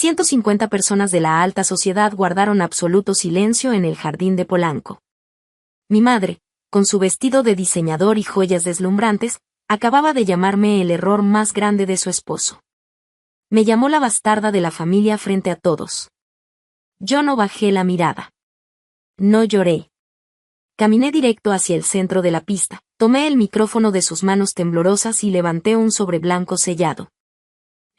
150 personas de la alta sociedad guardaron absoluto silencio en el jardín de Polanco. Mi madre, con su vestido de diseñador y joyas deslumbrantes, acababa de llamarme el error más grande de su esposo. Me llamó la bastarda de la familia frente a todos. Yo no bajé la mirada. No lloré. Caminé directo hacia el centro de la pista, tomé el micrófono de sus manos temblorosas y levanté un sobre blanco sellado.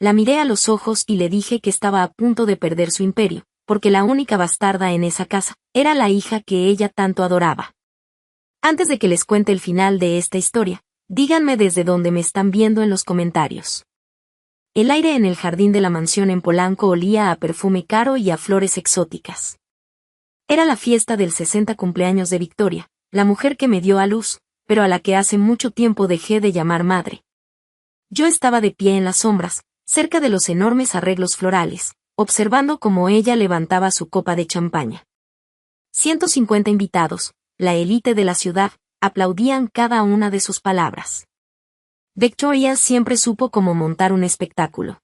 La miré a los ojos y le dije que estaba a punto de perder su imperio, porque la única bastarda en esa casa era la hija que ella tanto adoraba. Antes de que les cuente el final de esta historia, díganme desde dónde me están viendo en los comentarios. El aire en el jardín de la mansión en Polanco olía a perfume caro y a flores exóticas. Era la fiesta del 60 cumpleaños de Victoria, la mujer que me dio a luz, pero a la que hace mucho tiempo dejé de llamar madre. Yo estaba de pie en las sombras, cerca de los enormes arreglos florales, observando cómo ella levantaba su copa de champaña. 150 invitados, la élite de la ciudad, aplaudían cada una de sus palabras. Victoria siempre supo cómo montar un espectáculo.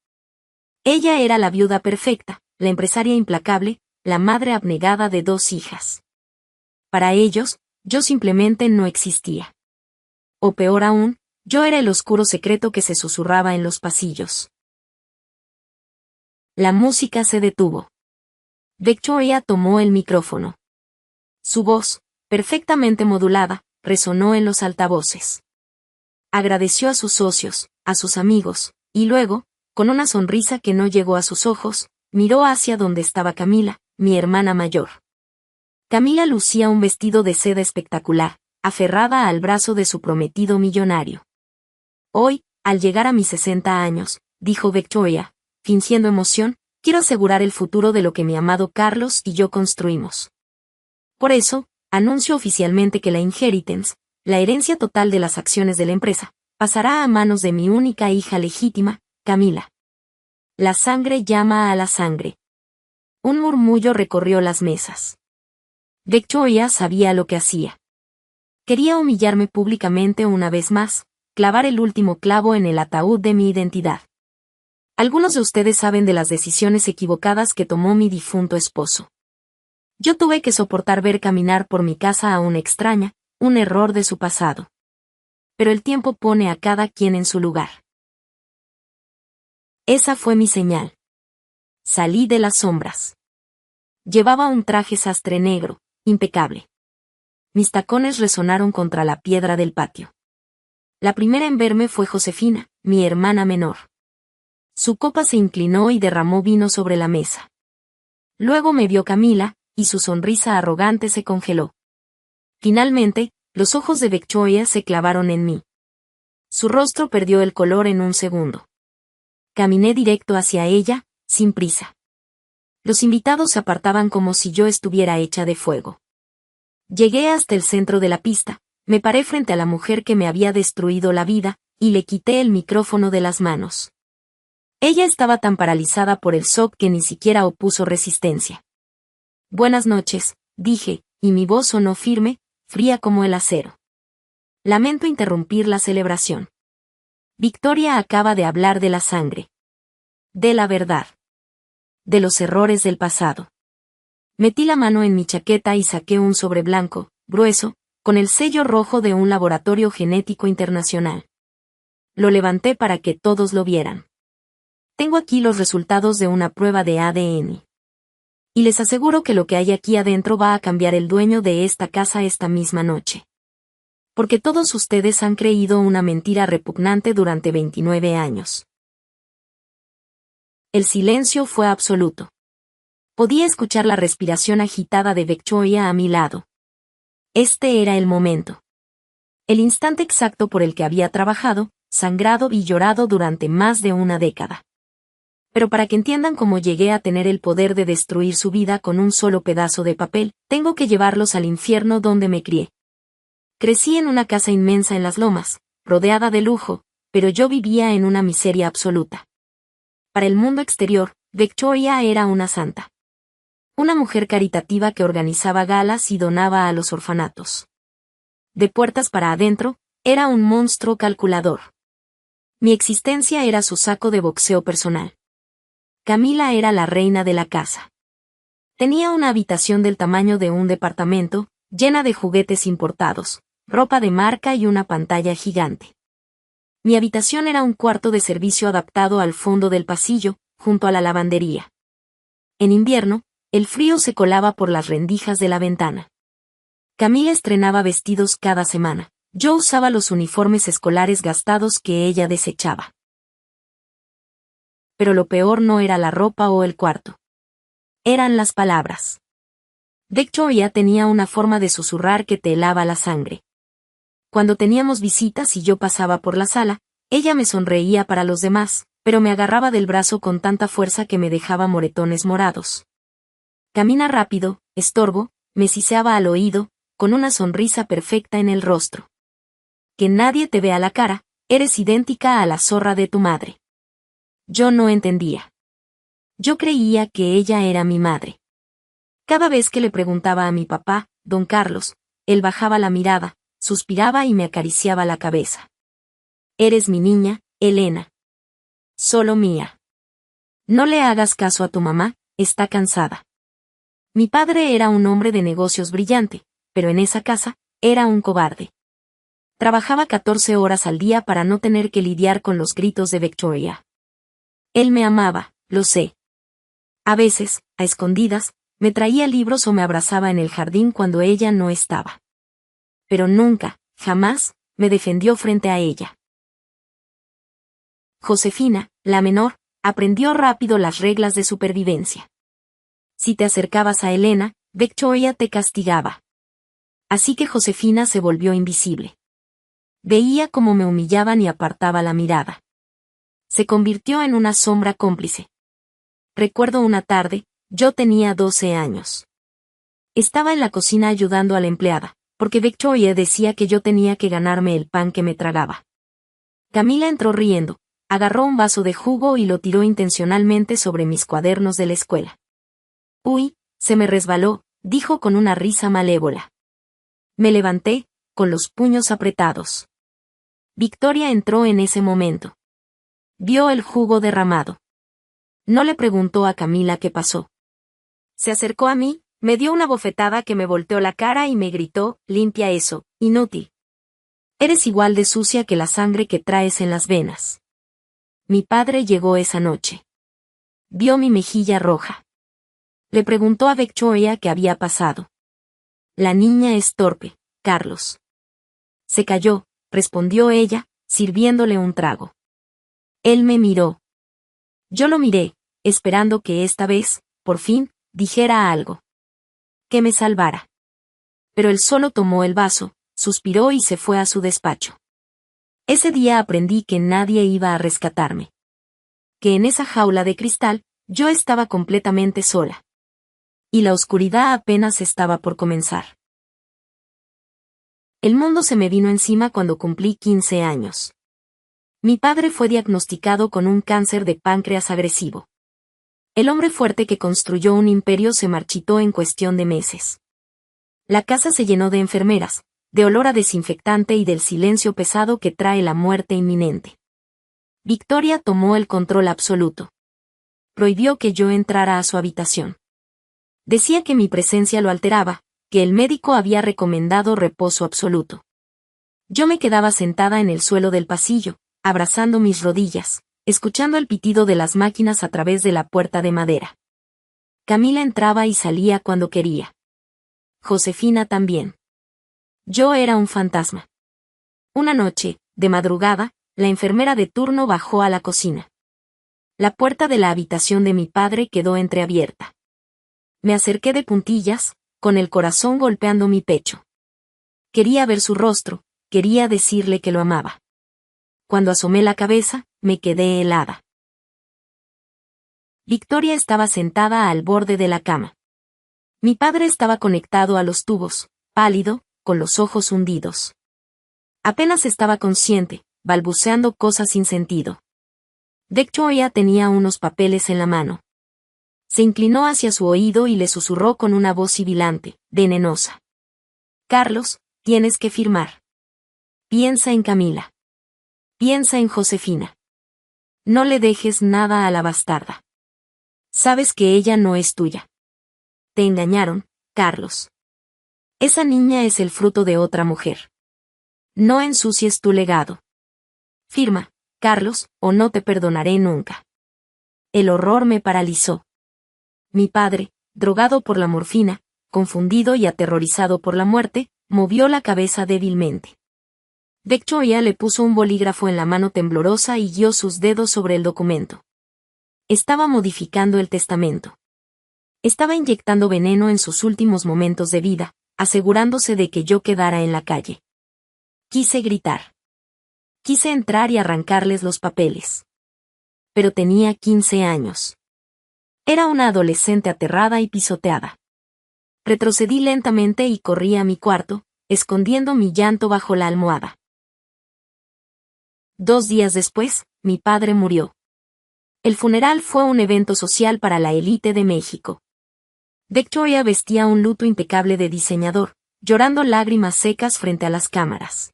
Ella era la viuda perfecta, la empresaria implacable, la madre abnegada de 2 hijas. Para ellos, yo simplemente no existía. O peor aún, yo era el oscuro secreto que se susurraba en los pasillos. La música se detuvo. Victoria tomó el micrófono. Su voz, perfectamente modulada, resonó en los altavoces. Agradeció a sus socios, a sus amigos, y luego, con una sonrisa que no llegó a sus ojos, miró hacia donde estaba Camila, mi hermana mayor. Camila lucía un vestido de seda espectacular, aferrada al brazo de su prometido millonario. Hoy, al llegar a mis 60 años, dijo Victoria, fingiendo emoción, quiero asegurar el futuro de lo que mi amado Carlos y yo construimos. Por eso, anuncio oficialmente que la inheritance, la herencia total de las acciones de la empresa, pasará a manos de mi única hija legítima, Camila. La sangre llama a la sangre. Un murmullo recorrió las mesas. Victoria sabía lo que hacía. Quería humillarme públicamente una vez más, clavar el último clavo en el ataúd de mi identidad. Algunos de ustedes saben de las decisiones equivocadas que tomó mi difunto esposo. Yo tuve que soportar ver caminar por mi casa a una extraña, un error de su pasado. Pero el tiempo pone a cada quien en su lugar. Esa fue mi señal. Salí de las sombras. Llevaba un traje sastre negro, impecable. Mis tacones resonaron contra la piedra del patio. La primera en verme fue Josefina, mi hermana menor. Su copa se inclinó y derramó vino sobre la mesa. Luego me vio Camila, y su sonrisa arrogante se congeló. Finalmente, los ojos de Victoria se clavaron en mí. Su rostro perdió el color en un segundo. Caminé directo hacia ella, sin prisa. Los invitados se apartaban como si yo estuviera hecha de fuego. Llegué hasta el centro de la pista, me paré frente a la mujer que me había destruido la vida, y le quité el micrófono de las manos. Ella estaba tan paralizada por el shock que ni siquiera opuso resistencia. Buenas noches, dije, y mi voz sonó firme, fría como el acero. Lamento interrumpir la celebración. Victoria acaba de hablar de la sangre. De la verdad. De los errores del pasado. Metí la mano en mi chaqueta y saqué un sobre blanco, grueso, con el sello rojo de un laboratorio genético internacional. Lo levanté para que todos lo vieran. Tengo aquí los resultados de una prueba de ADN. Y les aseguro que lo que hay aquí adentro va a cambiar el dueño de esta casa esta misma noche. Porque todos ustedes han creído una mentira repugnante durante 29 años. El silencio fue absoluto. Podía escuchar la respiración agitada de Victoria a mi lado. Este era el momento. El instante exacto por el que había trabajado, sangrado y llorado durante más de una década. Pero para que entiendan cómo llegué a tener el poder de destruir su vida con un solo pedazo de papel, tengo que llevarlos al infierno donde me crié. Crecí en una casa inmensa en las lomas, rodeada de lujo, pero yo vivía en una miseria absoluta. Para el mundo exterior, Victoria era una santa. Una mujer caritativa que organizaba galas y donaba a los orfanatos. De puertas para adentro, era un monstruo calculador. Mi existencia era su saco de boxeo personal. Camila era la reina de la casa. Tenía una habitación del tamaño de un departamento, llena de juguetes importados, ropa de marca y una pantalla gigante. Mi habitación era un cuarto de servicio adaptado al fondo del pasillo, junto a la lavandería. En invierno, el frío se colaba por las rendijas de la ventana. Camila estrenaba vestidos cada semana. Yo usaba los uniformes escolares gastados que ella desechaba. Pero lo peor no era la ropa o el cuarto. Eran las palabras. Victoria tenía una forma de susurrar que te helaba la sangre. Cuando teníamos visitas y yo pasaba por la sala, ella me sonreía para los demás, pero me agarraba del brazo con tanta fuerza que me dejaba moretones morados. Camina rápido, estorbo, me siseaba al oído, con una sonrisa perfecta en el rostro. Que nadie te vea la cara, eres idéntica a la zorra de tu madre. Yo no entendía. Yo creía que ella era mi madre. Cada vez que le preguntaba a mi papá, don Carlos, él bajaba la mirada, suspiraba y me acariciaba la cabeza. Eres mi niña, Elena. Solo mía. No le hagas caso a tu mamá, está cansada. Mi padre era un hombre de negocios brillante, pero en esa casa, era un cobarde. Trabajaba 14 horas al día para no tener que lidiar con los gritos de Victoria. Él me amaba, lo sé. A veces, a escondidas, me traía libros o me abrazaba en el jardín cuando ella no estaba. Pero nunca, jamás, me defendió frente a ella. Josefina, la menor, aprendió rápido las reglas de supervivencia. Si te acercabas a Elena, Victoria te castigaba. Así que Josefina se volvió invisible. Veía cómo me humillaban y apartaba la mirada. Se convirtió en una sombra cómplice. Recuerdo una tarde, yo tenía 12 años. Estaba en la cocina ayudando a la empleada, porque Victoria decía que yo tenía que ganarme el pan que me tragaba. Camila entró riendo, agarró un vaso de jugo y lo tiró intencionalmente sobre mis cuadernos de la escuela. Uy, se me resbaló, dijo con una risa malévola. Me levanté, con los puños apretados. Victoria entró en ese momento. Vio el jugo derramado. No le preguntó a Camila qué pasó. Se acercó a mí, me dio una bofetada que me volteó la cara y me gritó, limpia eso, inútil. Eres igual de sucia que la sangre que traes en las venas. Mi padre llegó esa noche. Vio mi mejilla roja. Le preguntó a Victoria qué había pasado. La niña es torpe, Carlos. Se calló, respondió ella, sirviéndole un trago. Él me miró. Yo lo miré, esperando que esta vez, por fin, dijera algo. Que me salvara. Pero él solo tomó el vaso, suspiró y se fue a su despacho. Ese día aprendí que nadie iba a rescatarme. Que en esa jaula de cristal, yo estaba completamente sola. Y la oscuridad apenas estaba por comenzar. El mundo se me vino encima cuando cumplí 15 años. Mi padre fue diagnosticado con un cáncer de páncreas agresivo. El hombre fuerte que construyó un imperio se marchitó en cuestión de meses. La casa se llenó de enfermeras, de olor a desinfectante y del silencio pesado que trae la muerte inminente. Victoria tomó el control absoluto. Prohibió que yo entrara a su habitación. Decía que mi presencia lo alteraba, que el médico había recomendado reposo absoluto. Yo me quedaba sentada en el suelo del pasillo, abrazando mis rodillas, escuchando el pitido de las máquinas a través de la puerta de madera. Camila entraba y salía cuando quería. Josefina también. Yo era un fantasma. Una noche, de madrugada, la enfermera de turno bajó a la cocina. La puerta de la habitación de mi padre quedó entreabierta. Me acerqué de puntillas, con el corazón golpeando mi pecho. Quería ver su rostro, quería decirle que lo amaba. Cuando asomé la cabeza, me quedé helada. Victoria estaba sentada al borde de la cama. Mi padre estaba conectado a los tubos, pálido, con los ojos hundidos. Apenas estaba consciente, balbuceando cosas sin sentido. Victoria tenía unos papeles en la mano. Se inclinó hacia su oído y le susurró con una voz sibilante, venenosa. Carlos, tienes que firmar. Piensa en Camila. Piensa en Josefina. No le dejes nada a la bastarda. Sabes que ella no es tuya. Te engañaron, Carlos. Esa niña es el fruto de otra mujer. No ensucies tu legado. Firma, Carlos, o no te perdonaré nunca. El horror me paralizó. Mi padre, drogado por la morfina, confundido y aterrorizado por la muerte, movió la cabeza débilmente. Victoria le puso un bolígrafo en la mano temblorosa y guió sus dedos sobre el documento. Estaba modificando el testamento. Estaba inyectando veneno en sus últimos momentos de vida, asegurándose de que yo quedara en la calle. Quise gritar. Quise entrar y arrancarles los papeles. Pero tenía 15 años. Era una adolescente aterrada y pisoteada. Retrocedí lentamente y corrí a mi cuarto, escondiendo mi llanto bajo la almohada. 2 días después, mi padre murió. El funeral fue un evento social para la élite de México. Victoria vestía un luto impecable de diseñador, llorando lágrimas secas frente a las cámaras.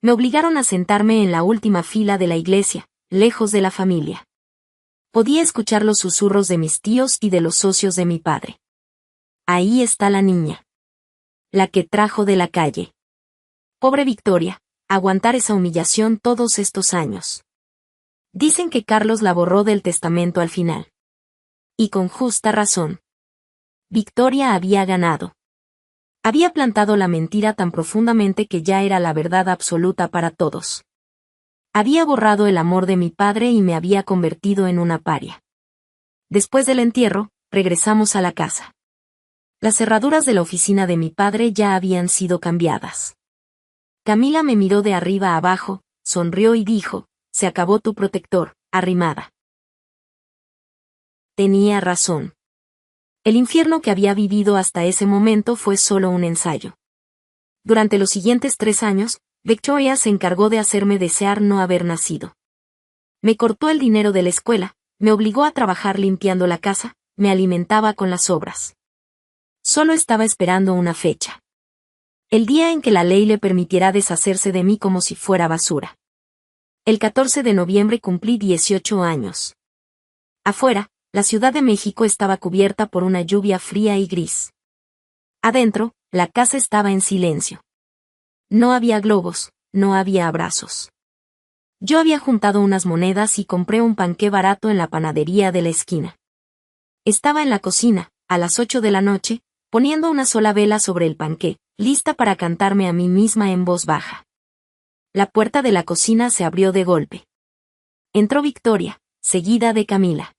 Me obligaron a sentarme en la última fila de la iglesia, lejos de la familia. Podía escuchar los susurros de mis tíos y de los socios de mi padre. Ahí está la niña. La que trajo de la calle. Pobre Victoria, aguantar esa humillación todos estos años. Dicen que Carlos la borró del testamento al final. Y con justa razón. Victoria había ganado. Había plantado la mentira tan profundamente que ya era la verdad absoluta para todos. Había borrado el amor de mi padre y me había convertido en una paria. Después del entierro, regresamos a la casa. Las cerraduras de la oficina de mi padre ya habían sido cambiadas. Camila me miró de arriba a abajo, sonrió y dijo, «Se acabó tu protector, arrimada». Tenía razón. El infierno que había vivido hasta ese momento fue solo un ensayo. Durante los siguientes 3 años, Victoria se encargó de hacerme desear no haber nacido. Me cortó el dinero de la escuela, me obligó a trabajar limpiando la casa, me alimentaba con las obras. Solo estaba esperando una fecha. El día en que la ley le permitiera deshacerse de mí como si fuera basura. El 14 de noviembre cumplí 18 años. Afuera, la Ciudad de México estaba cubierta por una lluvia fría y gris. Adentro, la casa estaba en silencio. No había globos, no había abrazos. Yo había juntado unas monedas y compré un panqué barato en la panadería de la esquina. Estaba en la cocina, a las 8 de la noche, poniendo una sola vela sobre el panqué, lista para cantarme a mí misma en voz baja. La puerta de la cocina se abrió de golpe. Entró Victoria, seguida de Camila.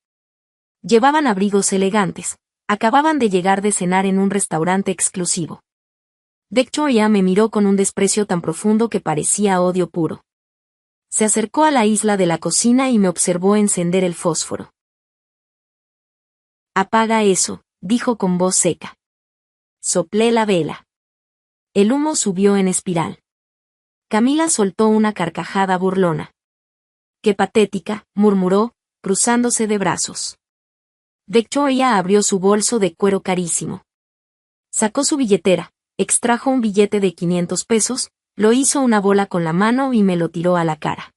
Llevaban abrigos elegantes, acababan de llegar de cenar en un restaurante exclusivo. Victoria me miró con un desprecio tan profundo que parecía odio puro. Se acercó a la isla de la cocina y me observó encender el fósforo. «Apaga eso», dijo con voz seca. Soplé la vela. El humo subió en espiral. Camila soltó una carcajada burlona. «Qué patética», murmuró, cruzándose de brazos. Victoria abrió su bolso de cuero carísimo. Sacó su billetera, extrajo un billete de 500 pesos, lo hizo una bola con la mano y me lo tiró a la cara.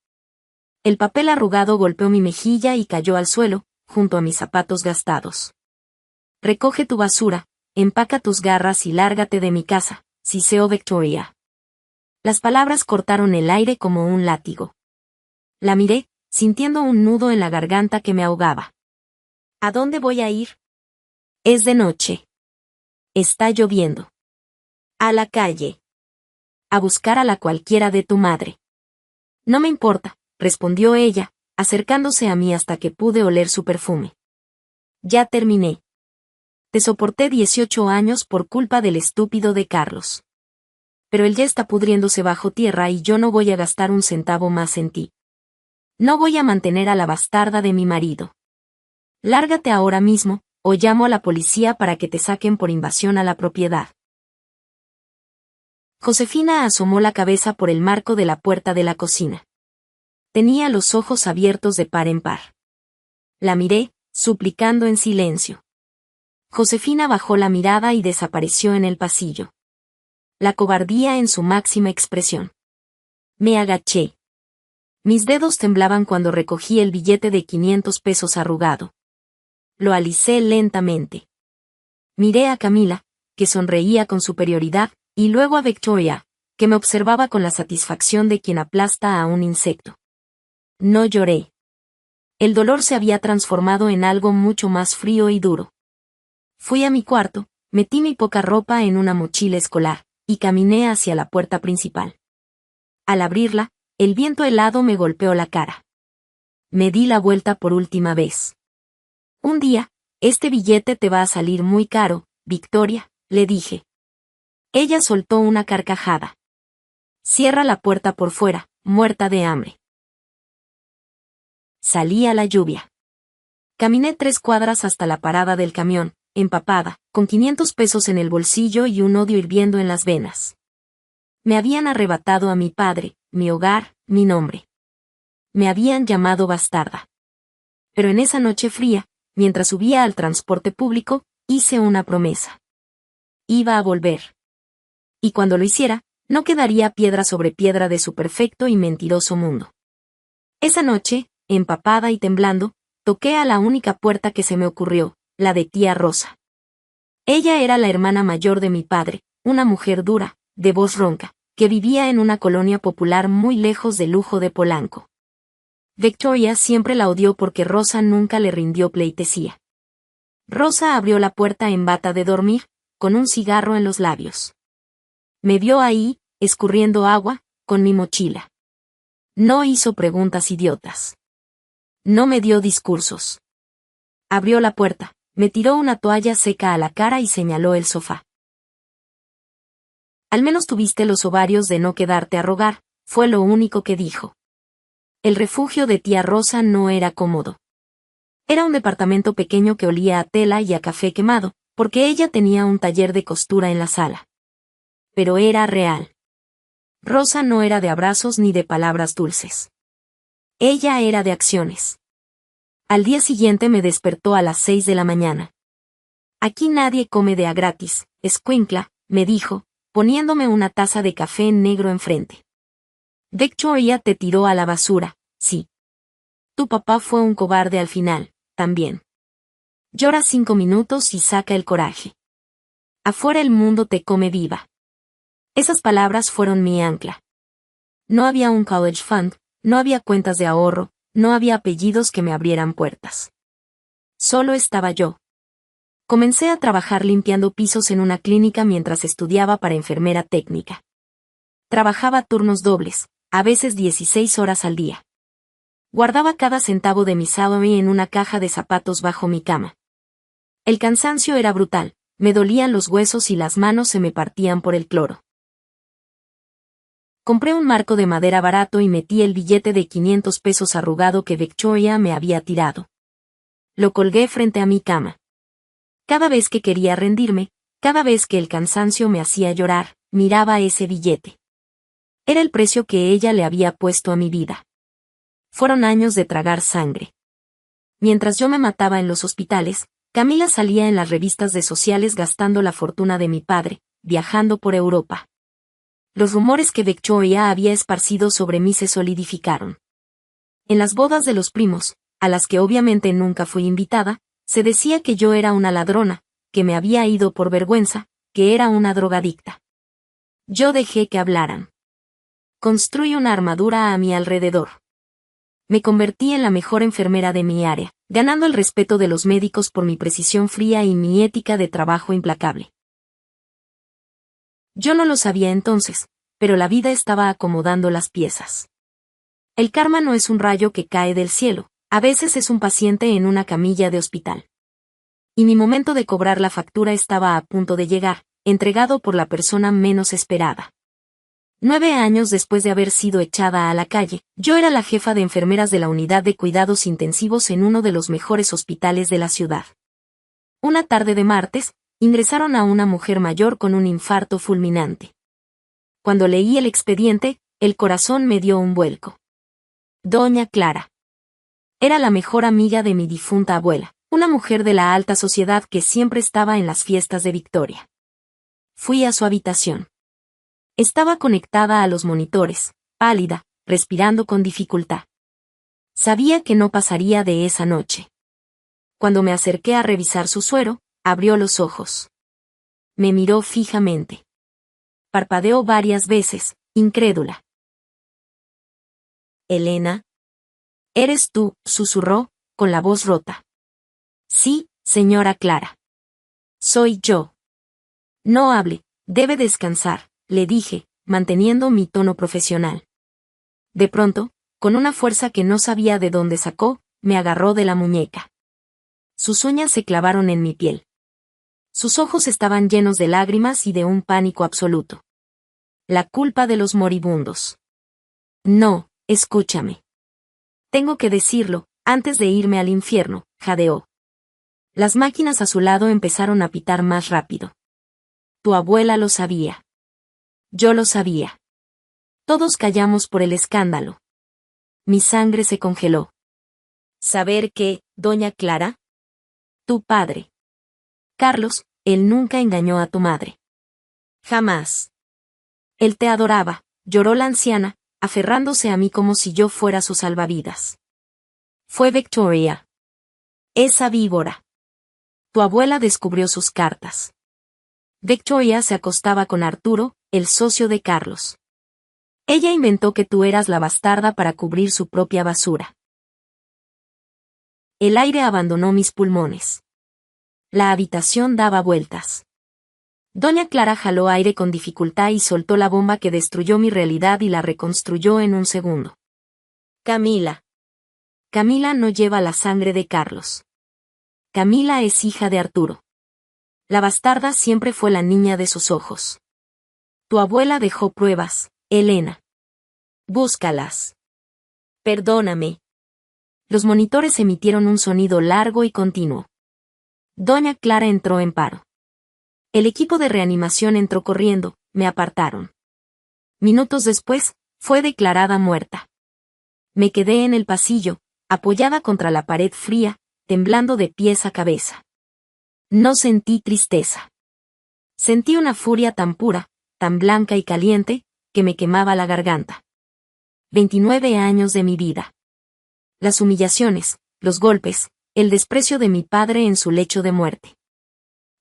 El papel arrugado golpeó mi mejilla y cayó al suelo, junto a mis zapatos gastados. «Recoge tu basura, empaca tus garras y lárgate de mi casa», siseó Victoria. Las palabras cortaron el aire como un látigo. La miré, sintiendo un nudo en la garganta que me ahogaba. «¿A dónde voy a ir?» «Es de noche. Está lloviendo. A la calle. A buscar a la cualquiera de tu madre». «No me importa», respondió ella, acercándose a mí hasta que pude oler su perfume. «Ya terminé. Te soporté 18 años por culpa del estúpido de Carlos. Pero él ya está pudriéndose bajo tierra y yo no voy a gastar un centavo más en ti. No voy a mantener a la bastarda de mi marido. Lárgate ahora mismo, o llamo a la policía para que te saquen por invasión a la propiedad». Josefina asomó la cabeza por el marco de la puerta de la cocina. Tenía los ojos abiertos de par en par. La miré, suplicando en silencio. Josefina bajó la mirada y desapareció en el pasillo. La cobardía en su máxima expresión. Me agaché. Mis dedos temblaban cuando recogí el billete de 500 pesos arrugado. lo alisé lentamente. Miré a Camila, que sonreía con superioridad, y luego a Victoria, que me observaba con la satisfacción de quien aplasta a un insecto. No lloré. El dolor se había transformado en algo mucho más frío y duro. Fui a mi cuarto, metí mi poca ropa en una mochila escolar, y caminé hacia la puerta principal. Al abrirla, el viento helado me golpeó la cara. Me di la vuelta por última vez. Un día, este billete te va a salir muy caro, Victoria, le dije. Ella soltó una carcajada. Cierra la puerta por fuera, muerta de hambre. Salí a la lluvia. Caminé 3 cuadras hasta la parada del camión, empapada, con 500 pesos en el bolsillo y un odio hirviendo en las venas. Me habían arrebatado a mi padre, mi hogar, mi nombre. Me habían llamado bastarda. Pero en esa noche fría, mientras subía al transporte público, hice una promesa. Iba a volver. Y cuando lo hiciera, no quedaría piedra sobre piedra de su perfecto y mentiroso mundo. Esa noche, empapada y temblando, toqué a la única puerta que se me ocurrió, la de tía Rosa. Ella era la hermana mayor de mi padre, una mujer dura, de voz ronca, que vivía en una colonia popular muy lejos del lujo de Polanco. Victoria siempre la odió porque Rosa nunca le rindió pleitesía. Rosa abrió la puerta en bata de dormir, con un cigarro en los labios. Me vio ahí, escurriendo agua, con mi mochila. No hizo preguntas idiotas. No me dio discursos. Abrió la puerta, me tiró una toalla seca a la cara y señaló el sofá. Al menos tuviste los ovarios de no quedarte a rogar, fue lo único que dijo. El refugio de tía Rosa no era cómodo. Era un departamento pequeño que olía a tela y a café quemado, porque ella tenía un taller de costura en la sala. Pero era real. Rosa no era de abrazos ni de palabras dulces. Ella era de acciones. Al día siguiente me despertó a las 6 de la mañana. Aquí nadie come de a gratis, escuincla, me dijo, poniéndome una taza de café negro enfrente. Victoria te tiró a la basura, sí. Tu papá fue un cobarde al final, también. Llora 5 minutos y saca el coraje. Afuera el mundo te come viva. Esas palabras fueron mi ancla. No había un college fund, no había cuentas de ahorro, no había apellidos que me abrieran puertas. Solo estaba yo. Comencé a trabajar limpiando pisos en una clínica mientras estudiaba para enfermera técnica. Trabajaba turnos dobles, a veces 16 horas al día. Guardaba cada centavo de mi salary en una caja de zapatos bajo mi cama. El cansancio era brutal, me dolían los huesos y las manos se me partían por el cloro. Compré un marco de madera barato y metí el billete de 500 pesos arrugado que Victoria me había tirado. Lo colgué frente a mi cama. Cada vez que quería rendirme, cada vez que el cansancio me hacía llorar, miraba ese billete. Era el precio que ella le había puesto a mi vida. Fueron años de tragar sangre. Mientras yo me mataba en los hospitales, Camila salía en las revistas de sociales gastando la fortuna de mi padre, viajando por Europa. Los rumores que Victoria había esparcido sobre mí se solidificaron. En las bodas de los primos, a las que obviamente nunca fui invitada, se decía que yo era una ladrona, que me había ido por vergüenza, que era una drogadicta. Yo dejé que hablaran. Construí una armadura a mi alrededor. Me convertí en la mejor enfermera de mi área, ganando el respeto de los médicos por mi precisión fría y mi ética de trabajo implacable. Yo no lo sabía entonces, pero la vida estaba acomodando las piezas. El karma no es un rayo que cae del cielo, a veces es un paciente en una camilla de hospital. Y mi momento de cobrar la factura estaba a punto de llegar, entregado por la persona menos esperada. 9 años después de haber sido echada a la calle, yo era la jefa de enfermeras de la unidad de cuidados intensivos en uno de los mejores hospitales de la ciudad. Una tarde de martes, ingresaron a una mujer mayor con un infarto fulminante. Cuando leí el expediente, el corazón me dio un vuelco. Doña Clara. Era la mejor amiga de mi difunta abuela, una mujer de la alta sociedad que siempre estaba en las fiestas de Victoria. Fui a su habitación. Estaba conectada a los monitores, pálida, respirando con dificultad. Sabía que no pasaría de esa noche. Cuando me acerqué a revisar su suero, abrió los ojos. Me miró fijamente. Parpadeó varias veces, incrédula. Elena. ¿Eres tú?, susurró, con la voz rota. Sí, señora Clara. Soy yo. No hable, debe descansar, le dije, manteniendo mi tono profesional. De pronto, con una fuerza que no sabía de dónde sacó, me agarró de la muñeca. Sus uñas se clavaron en mi piel. Sus ojos estaban llenos de lágrimas y de un pánico absoluto. La culpa de los moribundos. No, escúchame. Tengo que decirlo, antes de irme al infierno, jadeó. Las máquinas a su lado empezaron a pitar más rápido. Tu abuela lo sabía. Yo lo sabía. Todos callamos por el escándalo. Mi sangre se congeló. ¿Saber qué, doña Clara? Tu padre. Carlos, él nunca engañó a tu madre. Jamás. Él te adoraba, lloró la anciana, aferrándose a mí como si yo fuera su salvavidas. Fue Victoria. Esa víbora. Tu abuela descubrió sus cartas. Victoria se acostaba con Arturo, el socio de Carlos. Ella inventó que tú eras la bastarda para cubrir su propia basura. El aire abandonó mis pulmones. La habitación daba vueltas. Doña Clara jaló aire con dificultad y soltó la bomba que destruyó mi realidad y la reconstruyó en un segundo. Camila. Camila no lleva la sangre de Carlos. Camila es hija de Arturo. La bastarda siempre fue la niña de sus ojos. Tu abuela dejó pruebas, Elena. Búscalas. Perdóname. Los monitores emitieron un sonido largo y continuo. Doña Clara entró en paro. El equipo de reanimación entró corriendo, me apartaron. Minutos después, fue declarada muerta. Me quedé en el pasillo, apoyada contra la pared fría, temblando de pies a cabeza. No sentí tristeza. Sentí una furia tan pura, tan blanca y caliente, que me quemaba la garganta. 29 años de mi vida. Las humillaciones, los golpes, el desprecio de mi padre en su lecho de muerte.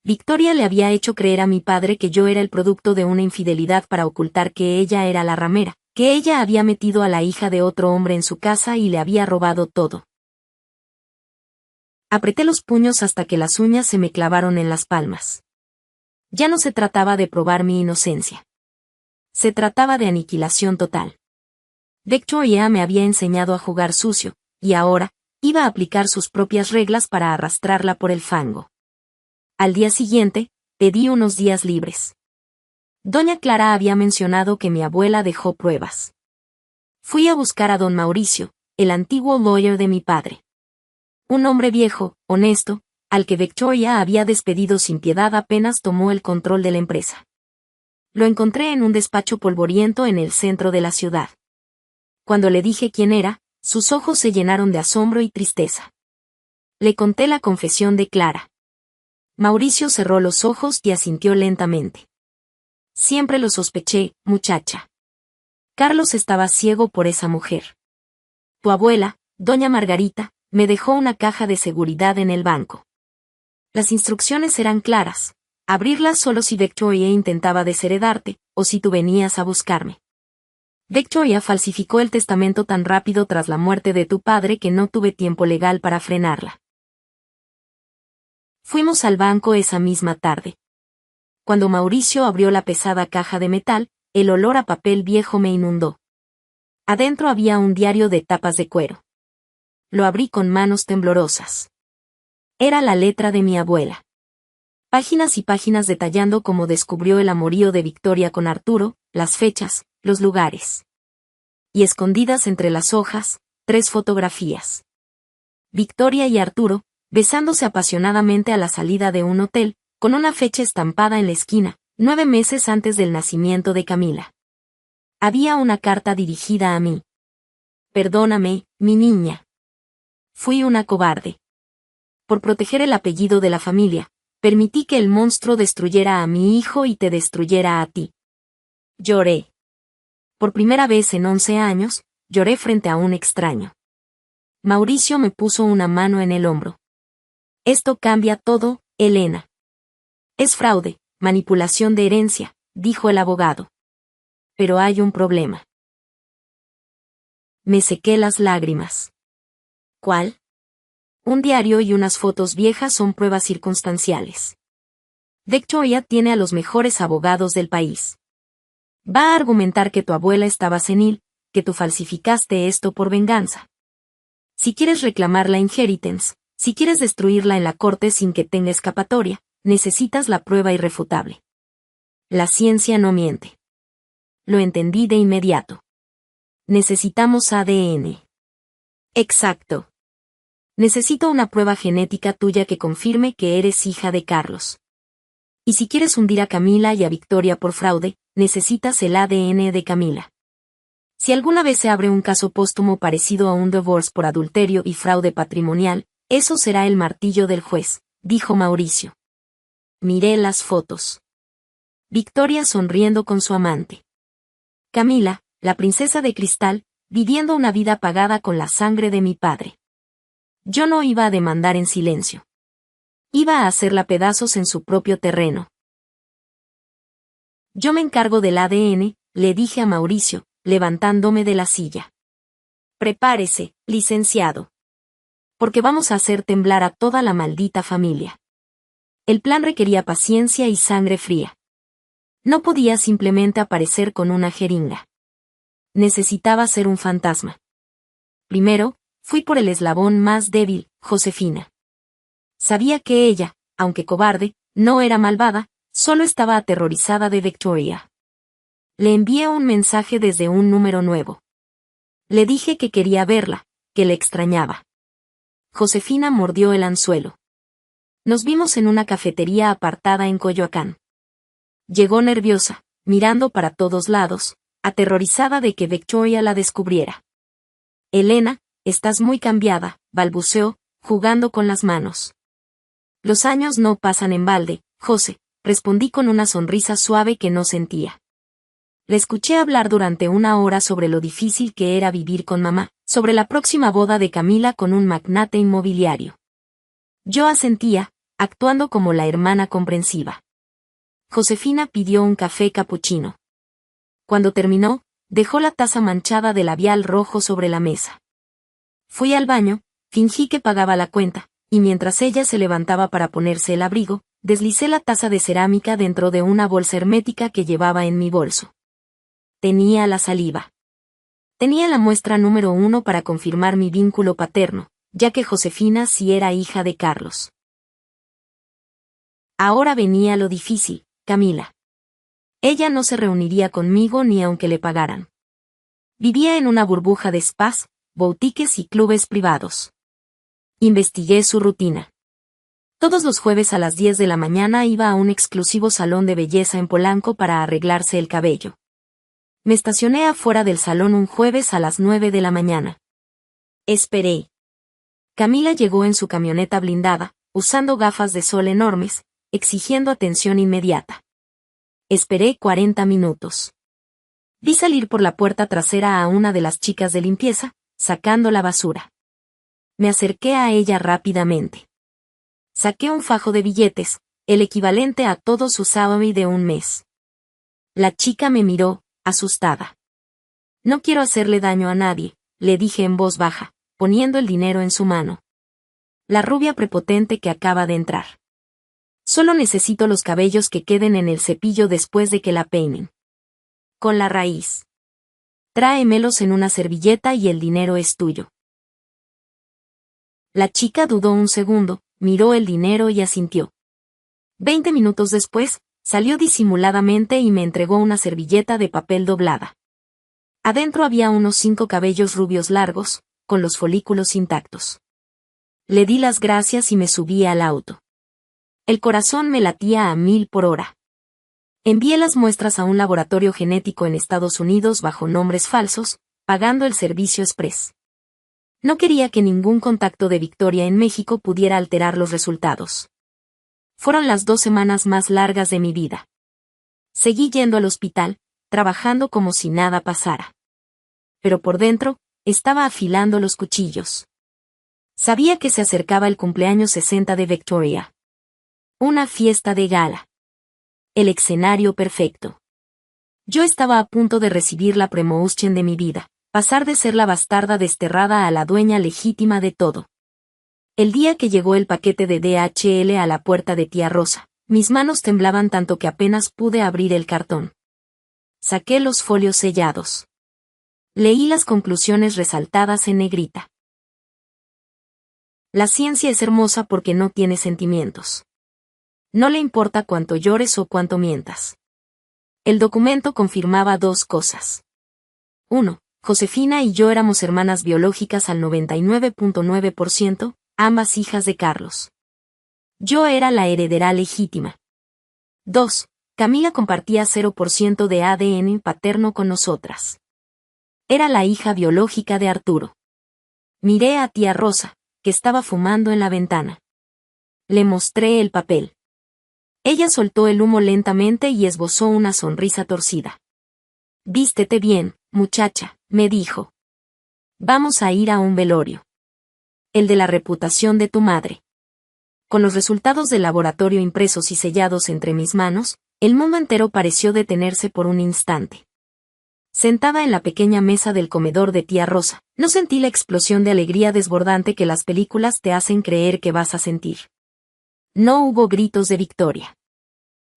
Victoria le había hecho creer a mi padre que yo era el producto de una infidelidad para ocultar que ella era la ramera, que ella había metido a la hija de otro hombre en su casa y le había robado todo. Apreté los puños hasta que las uñas se me clavaron en las palmas. Ya no se trataba de probar mi inocencia. Se trataba de aniquilación total. Victoria me había enseñado a jugar sucio, y ahora, iba a aplicar sus propias reglas para arrastrarla por el fango. Al día siguiente, pedí unos días libres. Doña Clara había mencionado que mi abuela dejó pruebas. Fui a buscar a don Mauricio, el antiguo lawyer de mi padre. Un hombre viejo, honesto, al que Victoria había despedido sin piedad apenas tomó el control de la empresa. Lo encontré en un despacho polvoriento en el centro de la ciudad. Cuando le dije quién era, sus ojos se llenaron de asombro y tristeza. Le conté la confesión de Clara. Mauricio cerró los ojos y asintió lentamente. Siempre lo sospeché, muchacha. Carlos estaba ciego por esa mujer. Tu abuela, doña Margarita, me dejó una caja de seguridad en el banco. Las instrucciones eran claras. Abrirlas solo si Victoria intentaba desheredarte, o si tú venías a buscarme. Victoria falsificó el testamento tan rápido tras la muerte de tu padre que no tuve tiempo legal para frenarla. Fuimos al banco esa misma tarde. Cuando Mauricio abrió la pesada caja de metal, el olor a papel viejo me inundó. Adentro había un diario de tapas de cuero. Lo abrí con manos temblorosas. Era la letra de mi abuela. Páginas y páginas detallando cómo descubrió el amorío de Victoria con Arturo, las fechas, los lugares. Y escondidas entre las hojas, 3 fotografías. Victoria y Arturo, besándose apasionadamente a la salida de un hotel, con una fecha estampada en la esquina, 9 meses antes del nacimiento de Camila. Había una carta dirigida a mí. Perdóname, mi niña. Fui una cobarde. Por proteger el apellido de la familia, permití que el monstruo destruyera a mi hijo y te destruyera a ti. Lloré. Por primera vez en 11 años, lloré frente a un extraño. Mauricio me puso una mano en el hombro. Esto cambia todo, Elena. Es fraude, manipulación de herencia, dijo el abogado. Pero hay un problema. Me sequé las lágrimas. ¿Cuál? Un diario y unas fotos viejas son pruebas circunstanciales. Victoria tiene a los mejores abogados del país. Va a argumentar que tu abuela estaba senil, que tú falsificaste esto por venganza. Si quieres reclamar la inheritance, si quieres destruirla en la corte sin que tenga escapatoria, necesitas la prueba irrefutable. La ciencia no miente. Lo entendí de inmediato. Necesitamos ADN. Exacto. Necesito una prueba genética tuya que confirme que eres hija de Carlos. Y si quieres hundir a Camila y a Victoria por fraude, necesitas el ADN de Camila. Si alguna vez se abre un caso póstumo parecido a un divorce por adulterio y fraude patrimonial, eso será el martillo del juez, dijo Mauricio. Miré las fotos. Victoria sonriendo con su amante. Camila, la princesa de cristal, viviendo una vida pagada con la sangre de mi padre. Yo no iba a demandar en silencio. Iba a hacerla pedazos en su propio terreno. Yo me encargo del ADN, le dije a Mauricio, levantándome de la silla. Prepárese, licenciado. Porque vamos a hacer temblar a toda la maldita familia. El plan requería paciencia y sangre fría. No podía simplemente aparecer con una jeringa. Necesitaba ser un fantasma. Primero, fui por el eslabón más débil, Josefina. Sabía que ella, aunque cobarde, no era malvada, solo estaba aterrorizada de Victoria. Le envié un mensaje desde un número nuevo. Le dije que quería verla, que le extrañaba. Josefina mordió el anzuelo. Nos vimos en una cafetería apartada en Coyoacán. Llegó nerviosa, mirando para todos lados, aterrorizada de que Victoria la descubriera. Elena, estás muy cambiada, balbuceó, jugando con las manos. Los años no pasan en balde, José, respondí con una sonrisa suave que no sentía. Le escuché hablar durante una hora sobre lo difícil que era vivir con mamá, sobre la próxima boda de Camila con un magnate inmobiliario. Yo asentía, actuando como la hermana comprensiva. Josefina pidió un café capuchino. Cuando terminó, dejó la taza manchada de labial rojo sobre la mesa. Fui al baño, fingí que pagaba la cuenta, y mientras ella se levantaba para ponerse el abrigo, deslicé la taza de cerámica dentro de una bolsa hermética que llevaba en mi bolso. Tenía la saliva. Tenía la muestra número 1 para confirmar mi vínculo paterno, ya que Josefina sí era hija de Carlos. Ahora venía lo difícil, Camila. Ella no se reuniría conmigo ni aunque le pagaran. Vivía en una burbuja de spas, boutiques y clubes privados. Investigué su rutina. Todos los jueves a las 10 de la mañana iba a un exclusivo salón de belleza en Polanco para arreglarse el cabello. Me estacioné afuera del salón un jueves a las 9 de la mañana. Esperé. Camila llegó en su camioneta blindada, usando gafas de sol enormes, exigiendo atención inmediata. Esperé 40 minutos. Vi salir por la puerta trasera a una de las chicas de limpieza, sacando la basura. Me acerqué a ella rápidamente. Saqué un fajo de billetes, el equivalente a todo su salary de un mes. La chica me miró, asustada. No quiero hacerle daño a nadie, le dije en voz baja, poniendo el dinero en su mano. La rubia prepotente que acaba de entrar. Solo necesito los cabellos que queden en el cepillo después de que la peinen. Con la raíz. Tráemelos en una servilleta y el dinero es tuyo. La chica dudó un segundo, miró el dinero y asintió. 20 minutos después, salió disimuladamente y me entregó una servilleta de papel doblada. Adentro había unos 5 cabellos rubios largos, con los folículos intactos. Le di las gracias y me subí al auto. El corazón me latía a 1000 por hora. Envié las muestras a un laboratorio genético en Estados Unidos bajo nombres falsos, pagando el servicio express. No quería que ningún contacto de Victoria en México pudiera alterar los resultados. Fueron las 2 semanas más largas de mi vida. Seguí yendo al hospital, trabajando como si nada pasara. Pero por dentro, estaba afilando los cuchillos. Sabía que se acercaba el cumpleaños 60 de Victoria. Una fiesta de gala. El escenario perfecto. Yo estaba a punto de recibir la promoción de mi vida, pasar de ser la bastarda desterrada a la dueña legítima de todo. El día que llegó el paquete de DHL a la puerta de tía Rosa, mis manos temblaban tanto que apenas pude abrir el cartón. Saqué los folios sellados. Leí las conclusiones resaltadas en negrita. La ciencia es hermosa porque no tiene sentimientos. No le importa cuánto llores o cuánto mientas. El documento confirmaba dos cosas. 1. Josefina y yo éramos hermanas biológicas al 99.9%, ambas hijas de Carlos. Yo era la heredera legítima. 2. Camila compartía 0% de ADN paterno con nosotras. Era la hija biológica de Arturo. Miré a tía Rosa, que estaba fumando en la ventana. Le mostré el papel. Ella soltó el humo lentamente y esbozó una sonrisa torcida. «Vístete bien, muchacha», me dijo. «Vamos a ir a un velorio. El de la reputación de tu madre». Con los resultados del laboratorio impresos y sellados entre mis manos, el mundo entero pareció detenerse por un instante. Sentada en la pequeña mesa del comedor de tía Rosa, no sentí la explosión de alegría desbordante que las películas te hacen creer que vas a sentir. No hubo gritos de victoria.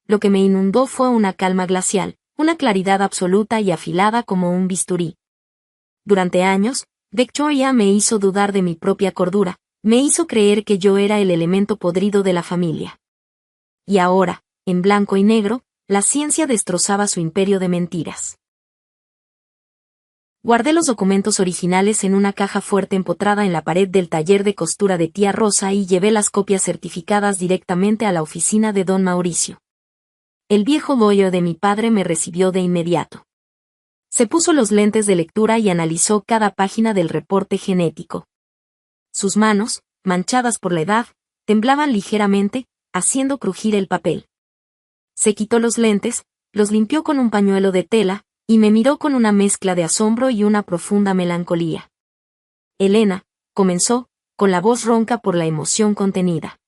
Lo que me inundó fue una calma glacial, una claridad absoluta y afilada como un bisturí. Durante años, Victoria me hizo dudar de mi propia cordura, me hizo creer que yo era el elemento podrido de la familia. Y ahora, en blanco y negro, la ciencia destrozaba su imperio de mentiras. Guardé los documentos originales en una caja fuerte empotrada en la pared del taller de costura de tía Rosa y llevé las copias certificadas directamente a la oficina de don Mauricio. El viejo lawyer de mi padre me recibió de inmediato. Se puso los lentes de lectura y analizó cada página del reporte genético. Sus manos, manchadas por la edad, temblaban ligeramente, haciendo crujir el papel. Se quitó los lentes, los limpió con un pañuelo de tela, y me miró con una mezcla de asombro y una profunda melancolía. «Elena», comenzó, con la voz ronca por la emoción contenida.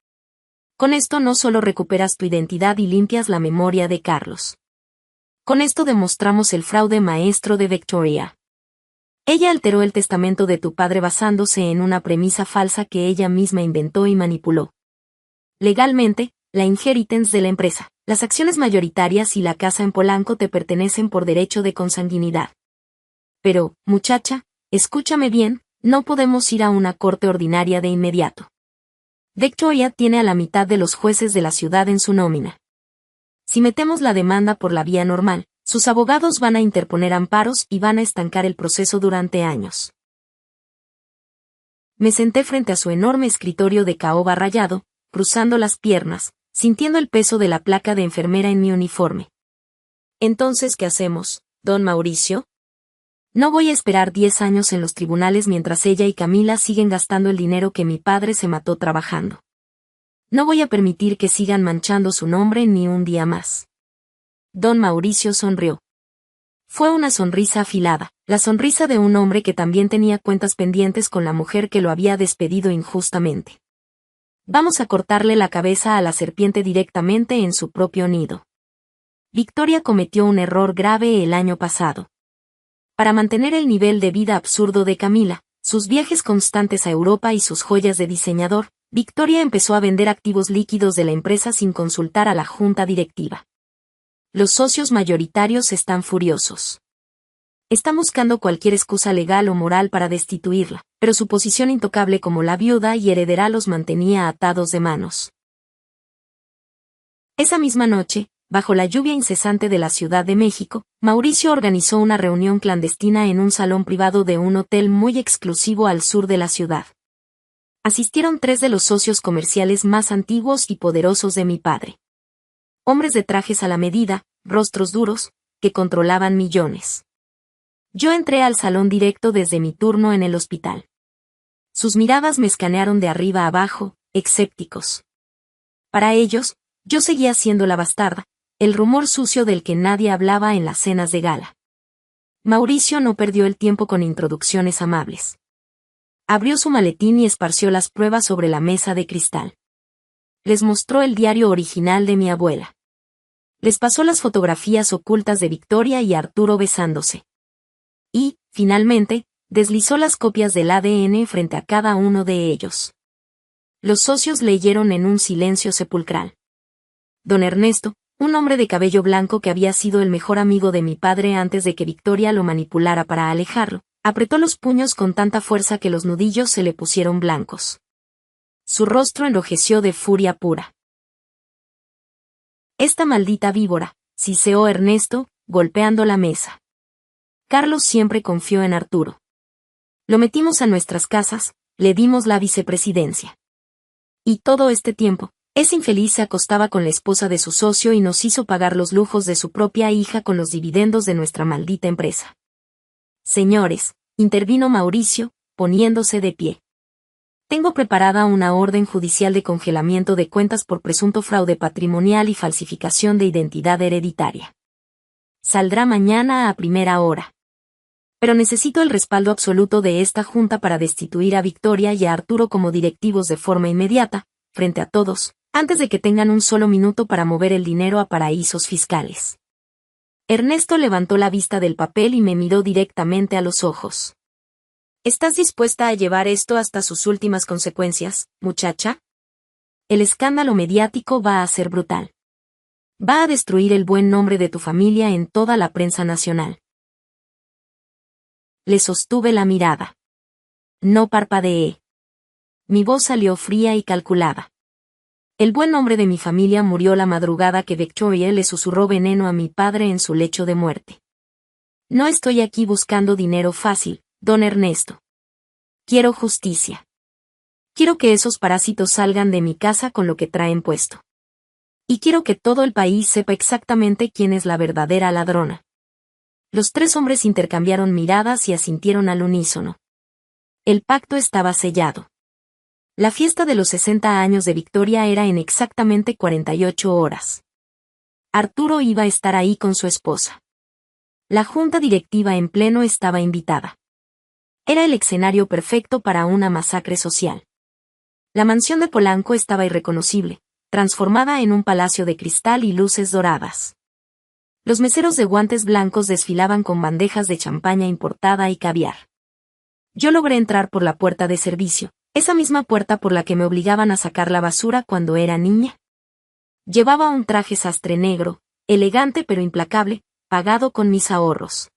«Con esto no solo recuperas tu identidad y limpias la memoria de Carlos. Con esto demostramos el fraude maestro de Victoria. Ella alteró el testamento de tu padre basándose en una premisa falsa que ella misma inventó y manipuló. Legalmente, la inheritance de la empresa, las acciones mayoritarias y la casa en Polanco te pertenecen por derecho de consanguinidad. Pero, muchacha, escúchame bien, no podemos ir a una corte ordinaria de inmediato. Victoria tiene a la mitad de los jueces de la ciudad en su nómina. Si metemos la demanda por la vía normal, sus abogados van a interponer amparos y van a estancar el proceso durante años». Me senté frente a su enorme escritorio de caoba rayado, cruzando las piernas, sintiendo el peso de la placa de enfermera en mi uniforme. «Entonces, ¿qué hacemos, don Mauricio? No voy a esperar 10 años en los tribunales mientras ella y Camila siguen gastando el dinero que mi padre se mató trabajando. No voy a permitir que sigan manchando su nombre ni un día más». Don Mauricio sonrió. Fue una sonrisa afilada, la sonrisa de un hombre que también tenía cuentas pendientes con la mujer que lo había despedido injustamente. «Vamos a cortarle la cabeza a la serpiente directamente en su propio nido. Victoria cometió un error grave el año pasado. Para mantener el nivel de vida absurdo de Camila, sus viajes constantes a Europa y sus joyas de diseñador, Victoria empezó a vender activos líquidos de la empresa sin consultar a la junta directiva. Los socios mayoritarios están furiosos. Están buscando cualquier excusa legal o moral para destituirla, pero su posición intocable como la viuda y heredera los mantenía atados de manos. Esa misma noche, bajo la lluvia incesante de la Ciudad de México, Mauricio organizó una reunión clandestina en un salón privado de un hotel muy exclusivo al sur de la ciudad. Asistieron 3 de los socios comerciales más antiguos y poderosos de mi padre. Hombres de trajes a la medida, rostros duros, que controlaban millones. Yo entré al salón directo desde mi turno en el hospital. Sus miradas me escanearon de arriba a abajo, escépticos. Para ellos, yo seguía siendo la bastarda, el rumor sucio del que nadie hablaba en las cenas de gala. Mauricio no perdió el tiempo con introducciones amables. Abrió su maletín y esparció las pruebas sobre la mesa de cristal. Les mostró el diario original de mi abuela. Les pasó las fotografías ocultas de Victoria y Arturo besándose. Y, finalmente, deslizó las copias del ADN frente a cada uno de ellos. Los socios leyeron en un silencio sepulcral. Don Ernesto, un hombre de cabello blanco que había sido el mejor amigo de mi padre antes de que Victoria lo manipulara para alejarlo, apretó los puños con tanta fuerza que los nudillos se le pusieron blancos. Su rostro enrojeció de furia pura. Esta maldita víbora, siseó Ernesto, golpeando la mesa. Carlos siempre confió en Arturo. Lo metimos a nuestras casas, le dimos la vicepresidencia. Y todo este tiempo, ese infeliz se acostaba con la esposa de su socio y nos hizo pagar los lujos de su propia hija con los dividendos de nuestra maldita empresa. Señores, intervino Mauricio, poniéndose de pie. Tengo preparada una orden judicial de congelamiento de cuentas por presunto fraude patrimonial y falsificación de identidad hereditaria. Saldrá mañana a primera hora. Pero necesito el respaldo absoluto de esta junta para destituir a Victoria y a Arturo como directivos de forma inmediata, frente a todos, antes de que tengan un solo minuto para mover el dinero a paraísos fiscales. Ernesto levantó la vista del papel y me miró directamente a los ojos. ¿Estás dispuesta a llevar esto hasta sus últimas consecuencias, muchacha? El escándalo mediático va a ser brutal. Va a destruir el buen nombre de tu familia en toda la prensa nacional. Le sostuve la mirada. No parpadeé. Mi voz salió fría y calculada. El buen nombre de mi familia murió la madrugada que Victoria le susurró veneno a mi padre en su lecho de muerte. No estoy aquí buscando dinero fácil, don Ernesto. Quiero justicia. Quiero que esos parásitos salgan de mi casa con lo que traen puesto. Y quiero que todo el país sepa exactamente quién es la verdadera ladrona. Los tres hombres intercambiaron miradas y asintieron al unísono. El pacto estaba sellado. La fiesta de los 60 años de Victoria era en exactamente 48 horas. Arturo iba a estar ahí con su esposa. La junta directiva en pleno estaba invitada. Era el escenario perfecto para una masacre social. La mansión de Polanco estaba irreconocible, transformada en un palacio de cristal y luces doradas. Los meseros de guantes blancos desfilaban con bandejas de champaña importada y caviar. Yo logré entrar por la puerta de servicio, esa misma puerta por la que me obligaban a sacar la basura cuando era niña. Llevaba un traje sastre negro, elegante pero implacable, pagado con mis ahorros.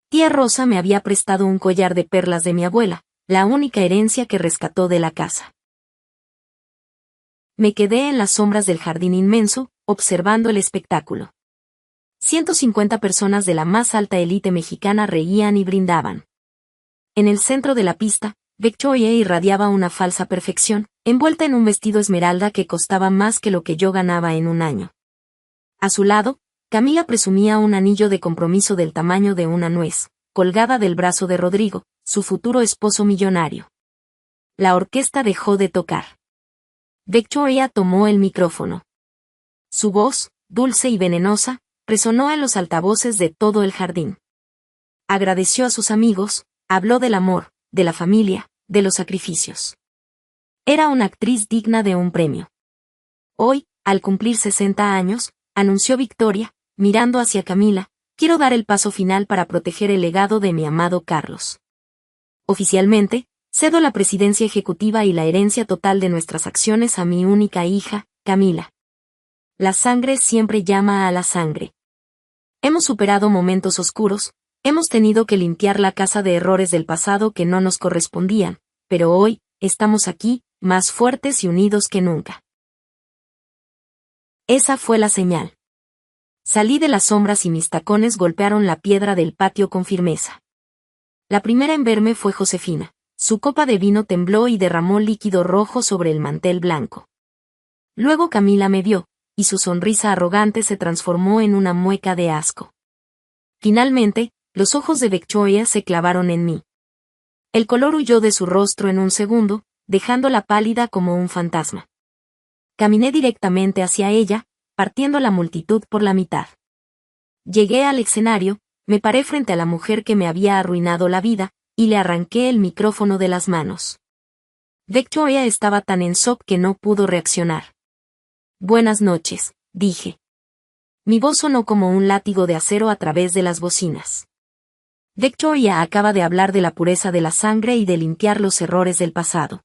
Tía Rosa me había prestado un collar de perlas de mi abuela, la única herencia que rescató de la casa. Me quedé en las sombras del jardín inmenso, observando el espectáculo. 150 personas de la más alta élite mexicana reían y brindaban. En el centro de la pista, Victoria irradiaba una falsa perfección, envuelta en un vestido esmeralda que costaba más que lo que yo ganaba en un año. A su lado, Camila presumía un anillo de compromiso del tamaño de una nuez, colgada del brazo de Rodrigo, su futuro esposo millonario. La orquesta dejó de tocar. Victoria tomó el micrófono. Su voz, dulce y venenosa, resonó en los altavoces de todo el jardín. Agradeció a sus amigos, habló del amor, de la familia, de los sacrificios. Era una actriz digna de un premio. Hoy, al cumplir 60 años, anunció Victoria, mirando hacia Camila, quiero dar el paso final para proteger el legado de mi amado Carlos. Oficialmente, cedo la presidencia ejecutiva y la herencia total de nuestras acciones a mi única hija, Camila. La sangre siempre llama a la sangre. Hemos superado momentos oscuros, hemos tenido que limpiar la casa de errores del pasado que no nos correspondían, pero hoy, estamos aquí, más fuertes y unidos que nunca. Esa fue la señal. Salí de las sombras y mis tacones golpearon la piedra del patio con firmeza. La primera en verme fue Josefina. Su copa de vino tembló y derramó líquido rojo sobre el mantel blanco. Luego Camila me vio, y su sonrisa arrogante se transformó en una mueca de asco. Finalmente, los ojos de Victoria se clavaron en mí. El color huyó de su rostro en un segundo, dejándola pálida como un fantasma. Caminé directamente hacia ella, partiendo la multitud por la mitad. Llegué al escenario, me paré frente a la mujer que me había arruinado la vida, y le arranqué el micrófono de las manos. Victoria estaba tan en shock que no pudo reaccionar. «Buenas noches», dije. Mi voz sonó como un látigo de acero a través de las bocinas. Victoria acaba de hablar de la pureza de la sangre y de limpiar los errores del pasado.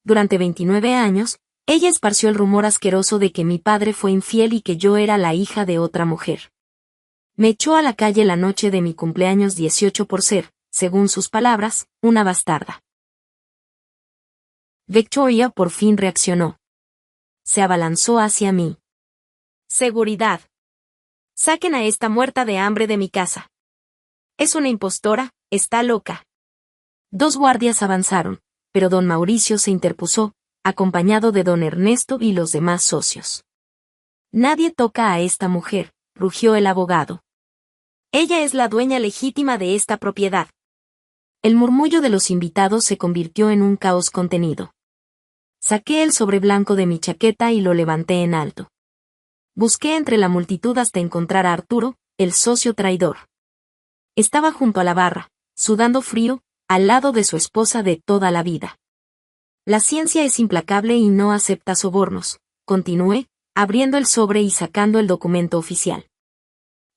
Durante 29 años, ella esparció el rumor asqueroso de que mi padre fue infiel y que yo era la hija de otra mujer. Me echó a la calle la noche de mi cumpleaños 18 por ser, según sus palabras, una bastarda. Victoria por fin reaccionó. Se abalanzó hacia mí. «Seguridad. Saquen a esta muerta de hambre de mi casa. Es una impostora, está loca». 2 guardias avanzaron, pero don Mauricio se interpuso, acompañado de don Ernesto y los demás socios. «Nadie toca a esta mujer», rugió el abogado. «Ella es la dueña legítima de esta propiedad». El murmullo de los invitados se convirtió en un caos contenido. Saqué el sobre blanco de mi chaqueta y lo levanté en alto. Busqué entre la multitud hasta encontrar a Arturo, el socio traidor. Estaba junto a la barra, sudando frío, al lado de su esposa de toda la vida. «La ciencia es implacable y no acepta sobornos», continué, abriendo el sobre y sacando el documento oficial.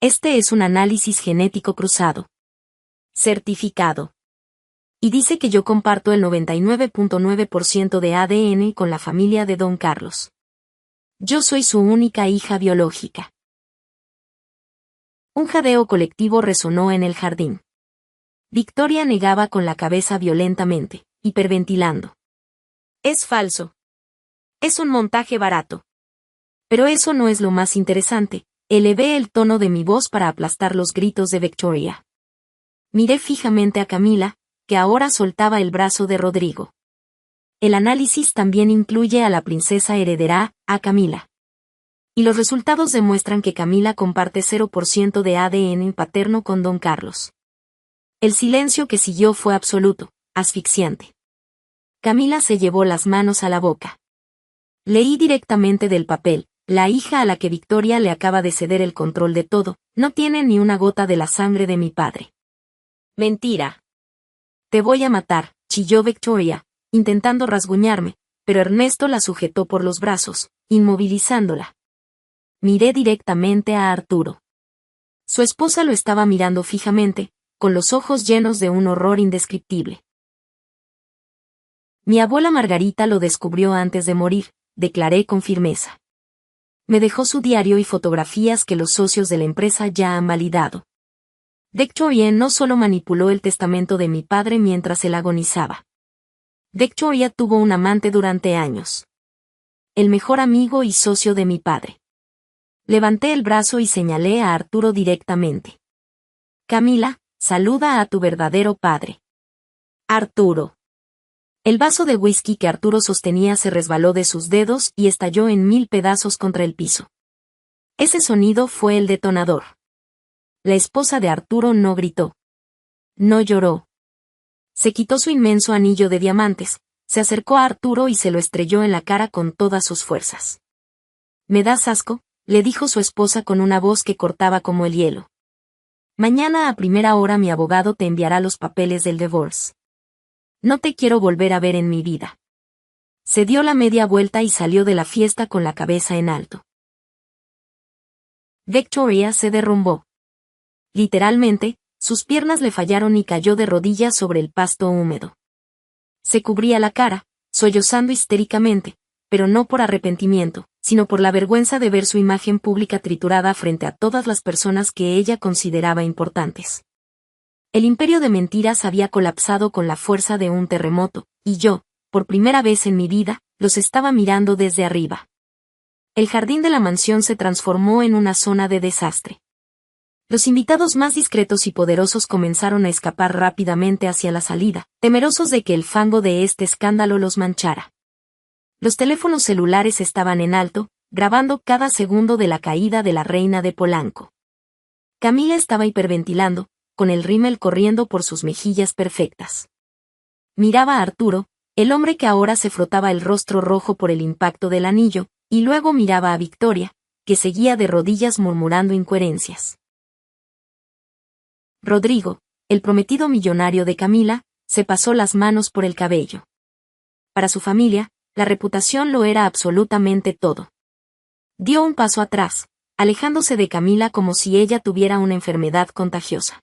«Este es un análisis genético cruzado. Certificado. Y dice que yo comparto el 99.9% de ADN con la familia de don Carlos. Yo soy su única hija biológica». Un jadeo colectivo resonó en el jardín. Victoria negaba con la cabeza violentamente, hiperventilando. «Es falso. Es un montaje barato». Pero eso no es lo más interesante. Elevé el tono de mi voz para aplastar los gritos de Victoria. Miré fijamente a Camila, que ahora soltaba el brazo de Rodrigo. El análisis también incluye a la princesa heredera, a Camila. Y los resultados demuestran que Camila comparte 0% de ADN paterno con don Carlos. El silencio que siguió fue absoluto, asfixiante. Camila se llevó las manos a la boca. Leí directamente del papel: la hija a la que Victoria le acaba de ceder el control de todo, no tiene ni una gota de la sangre de mi padre. «Mentira. Te voy a matar», chilló Victoria, intentando rasguñarme, pero Ernesto la sujetó por los brazos, inmovilizándola. Miré directamente a Arturo. Su esposa lo estaba mirando fijamente, con los ojos llenos de un horror indescriptible. «Mi abuela Margarita lo descubrió antes de morir», declaré con firmeza. Me dejó su diario y fotografías que los socios de la empresa ya han validado. Victoria no solo manipuló el testamento de mi padre mientras él agonizaba. Victoria tuvo un amante durante años. El mejor amigo y socio de mi padre. Levanté el brazo y señalé a Arturo directamente. «Camila, saluda a tu verdadero padre». «Arturo». El vaso de whisky que Arturo sostenía se resbaló de sus dedos y estalló en 1000 pedazos contra el piso. Ese sonido fue el detonador. La esposa de Arturo no gritó. No lloró. Se quitó su inmenso anillo de diamantes, se acercó a Arturo y se lo estrelló en la cara con todas sus fuerzas. «¿Me das asco?», le dijo su esposa con una voz que cortaba como el hielo. «Mañana a primera hora mi abogado te enviará los papeles del divorce. No te quiero volver a ver en mi vida». Se dio la media vuelta y salió de la fiesta con la cabeza en alto. Victoria se derrumbó. Literalmente, sus piernas le fallaron y cayó de rodillas sobre el pasto húmedo. Se cubría la cara, sollozando histéricamente, pero no por arrepentimiento, sino por la vergüenza de ver su imagen pública triturada frente a todas las personas que ella consideraba importantes. El imperio de mentiras había colapsado con la fuerza de un terremoto, y yo, por primera vez en mi vida, los estaba mirando desde arriba. El jardín de la mansión se transformó en una zona de desastre. Los invitados más discretos y poderosos comenzaron a escapar rápidamente hacia la salida, temerosos de que el fango de este escándalo los manchara. Los teléfonos celulares estaban en alto, grabando cada segundo de la caída de la reina de Polanco. Camila estaba hiperventilando, con el rímel corriendo por sus mejillas perfectas. Miraba a Arturo, el hombre que ahora se frotaba el rostro rojo por el impacto del anillo, y luego miraba a Victoria, que seguía de rodillas murmurando incoherencias. Rodrigo, el prometido millonario de Camila, se pasó las manos por el cabello. Para su familia, la reputación lo era absolutamente todo. Dio un paso atrás, alejándose de Camila como si ella tuviera una enfermedad contagiosa.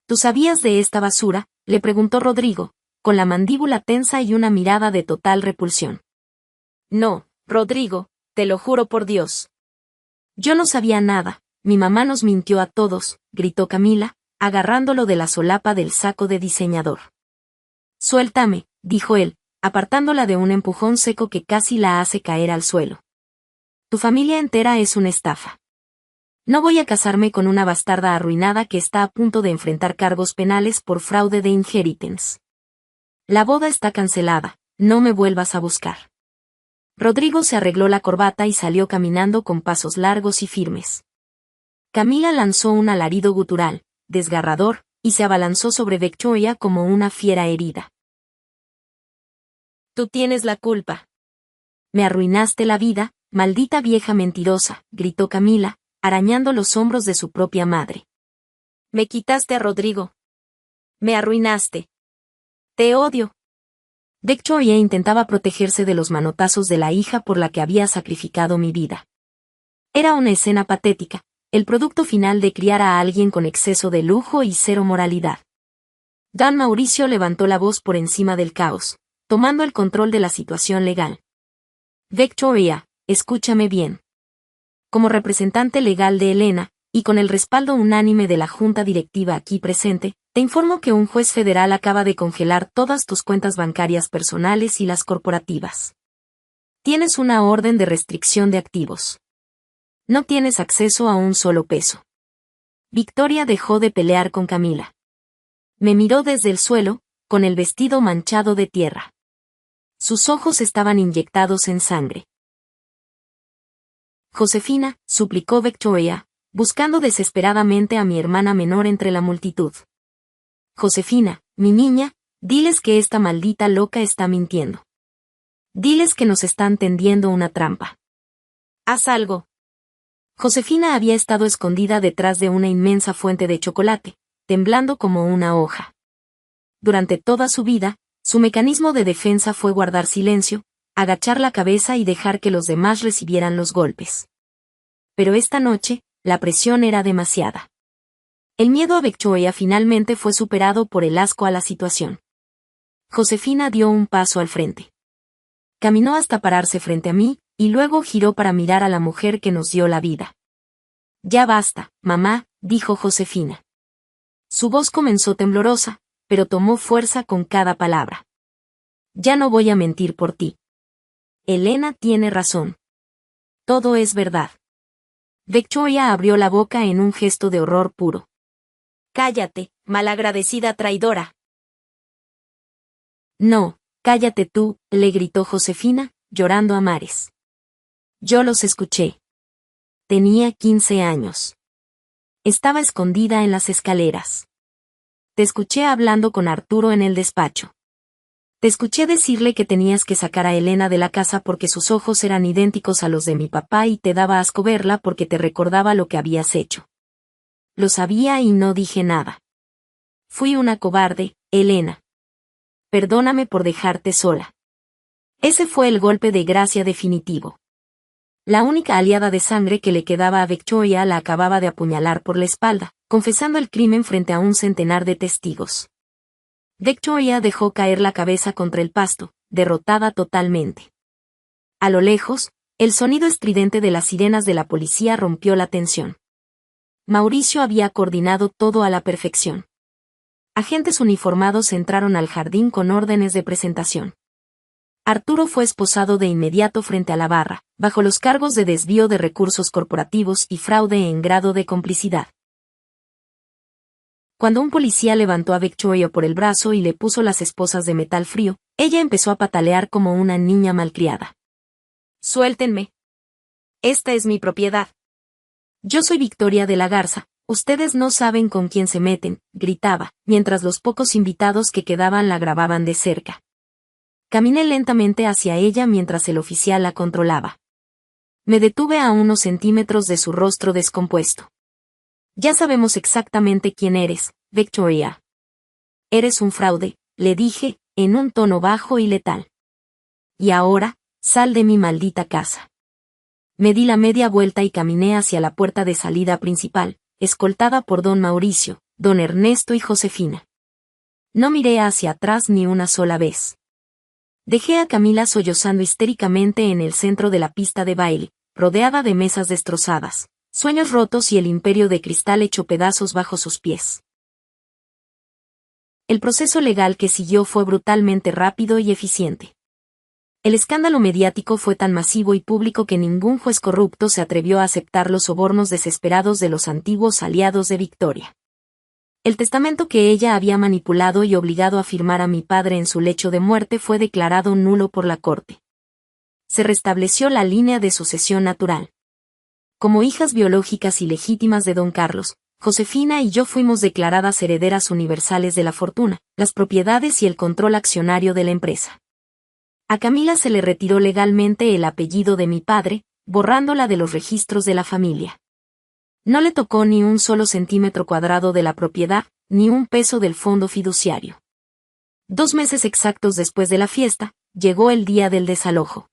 ¿Tú sabías de esta basura?, le preguntó Rodrigo, con la mandíbula tensa y una mirada de total repulsión. No, Rodrigo, te lo juro por Dios. Yo no sabía nada, mi mamá nos mintió a todos, gritó Camila, agarrándolo de la solapa del saco de diseñador. Suéltame, dijo él, apartándola de un empujón seco que casi la hace caer al suelo. Tu familia entera es una estafa. No voy a casarme con una bastarda arruinada que está a punto de enfrentar cargos penales por fraude de inheritance. La boda está cancelada, no me vuelvas a buscar. Rodrigo se arregló la corbata y salió caminando con pasos largos y firmes. Camila lanzó un alarido gutural, desgarrador, y se abalanzó sobre Victoria como una fiera herida. Tú tienes la culpa. Me arruinaste la vida, maldita vieja mentirosa, gritó Camila, arañando los hombros de su propia madre. Me quitaste a Rodrigo. Me arruinaste. Te odio. Victoria intentaba protegerse de los manotazos de la hija por la que había sacrificado mi vida. Era una escena patética, el producto final de criar a alguien con exceso de lujo y cero moralidad. Don Mauricio levantó la voz por encima del caos, tomando el control de la situación legal. Victoria, escúchame bien. Como representante legal de Elena, y con el respaldo unánime de la junta directiva aquí presente, te informo que un juez federal acaba de congelar todas tus cuentas bancarias personales y las corporativas. Tienes una orden de restricción de activos. No tienes acceso a un solo peso. Victoria dejó de pelear con Camila. Me miró desde el suelo, con el vestido manchado de tierra. Sus ojos estaban inyectados en sangre. Josefina, suplicó Victoria, buscando desesperadamente a mi hermana menor entre la multitud. Josefina, mi niña, diles que esta maldita loca está mintiendo. Diles que nos están tendiendo una trampa. Haz algo. Josefina había estado escondida detrás de una inmensa fuente de chocolate, temblando como una hoja. Durante toda su vida, su mecanismo de defensa fue guardar silencio, agachar la cabeza y dejar que los demás recibieran los golpes. Pero esta noche, la presión era demasiada. El miedo a Victoria finalmente fue superado por el asco a la situación. Josefina dio un paso al frente. Caminó hasta pararse frente a mí, y luego giró para mirar a la mujer que nos dio la vida. Ya basta, mamá, dijo Josefina. Su voz comenzó temblorosa, pero tomó fuerza con cada palabra. Ya no voy a mentir por ti. Elena tiene razón. Todo es verdad. Victoria abrió la boca en un gesto de horror puro. Cállate, malagradecida traidora. No, cállate tú, le gritó Josefina, llorando a mares. Yo los escuché. Tenía 15 años. Estaba escondida en las escaleras. Te escuché hablando con Arturo en el despacho. Te escuché decirle que tenías que sacar a Elena de la casa porque sus ojos eran idénticos a los de mi papá y te daba asco verla porque te recordaba lo que habías hecho. Lo sabía y no dije nada. Fui una cobarde, Elena. Perdóname por dejarte sola. Ese fue el golpe de gracia definitivo. La única aliada de sangre que le quedaba a Victoria la acababa de apuñalar por la espalda, confesando el crimen frente a un centenar de testigos. Victoria dejó caer la cabeza contra el pasto, derrotada totalmente. A lo lejos, el sonido estridente de las sirenas de la policía rompió la tensión. Mauricio había coordinado todo a la perfección. Agentes uniformados entraron al jardín con órdenes de presentación. Arturo fue esposado de inmediato frente a la barra, bajo los cargos de desvío de recursos corporativos y fraude en grado de complicidad. Cuando un policía levantó a Victoria por el brazo y le puso las esposas de metal frío, ella empezó a patalear como una niña malcriada. Suéltenme. Esta es mi propiedad. Yo soy Victoria de la Garza, ustedes no saben con quién se meten, gritaba, mientras los pocos invitados que quedaban la grababan de cerca. Caminé lentamente hacia ella mientras el oficial la controlaba. Me detuve a unos centímetros de su rostro descompuesto. Ya sabemos exactamente quién eres, Victoria. Eres un fraude, le dije, en un tono bajo y letal. Y ahora, sal de mi maldita casa. Me di la media vuelta y caminé hacia la puerta de salida principal, escoltada por don Mauricio, don Ernesto y Josefina. No miré hacia atrás ni una sola vez. Dejé a Camila sollozando histéricamente en el centro de la pista de baile, rodeada de mesas destrozadas, sueños rotos y el imperio de cristal hecho pedazos bajo sus pies. El proceso legal que siguió fue brutalmente rápido y eficiente. El escándalo mediático fue tan masivo y público que ningún juez corrupto se atrevió a aceptar los sobornos desesperados de los antiguos aliados de Victoria. El testamento que ella había manipulado y obligado a firmar a mi padre en su lecho de muerte fue declarado nulo por la corte. Se restableció la línea de sucesión natural. Como hijas biológicas y legítimas de don Carlos, Josefina y yo fuimos declaradas herederas universales de la fortuna, las propiedades y el control accionario de la empresa. A Camila se le retiró legalmente el apellido de mi padre, borrándola de los registros de la familia. No le tocó ni un solo centímetro cuadrado de la propiedad, ni un peso del fondo fiduciario. 2 meses exactos después de la fiesta, llegó el día del desalojo.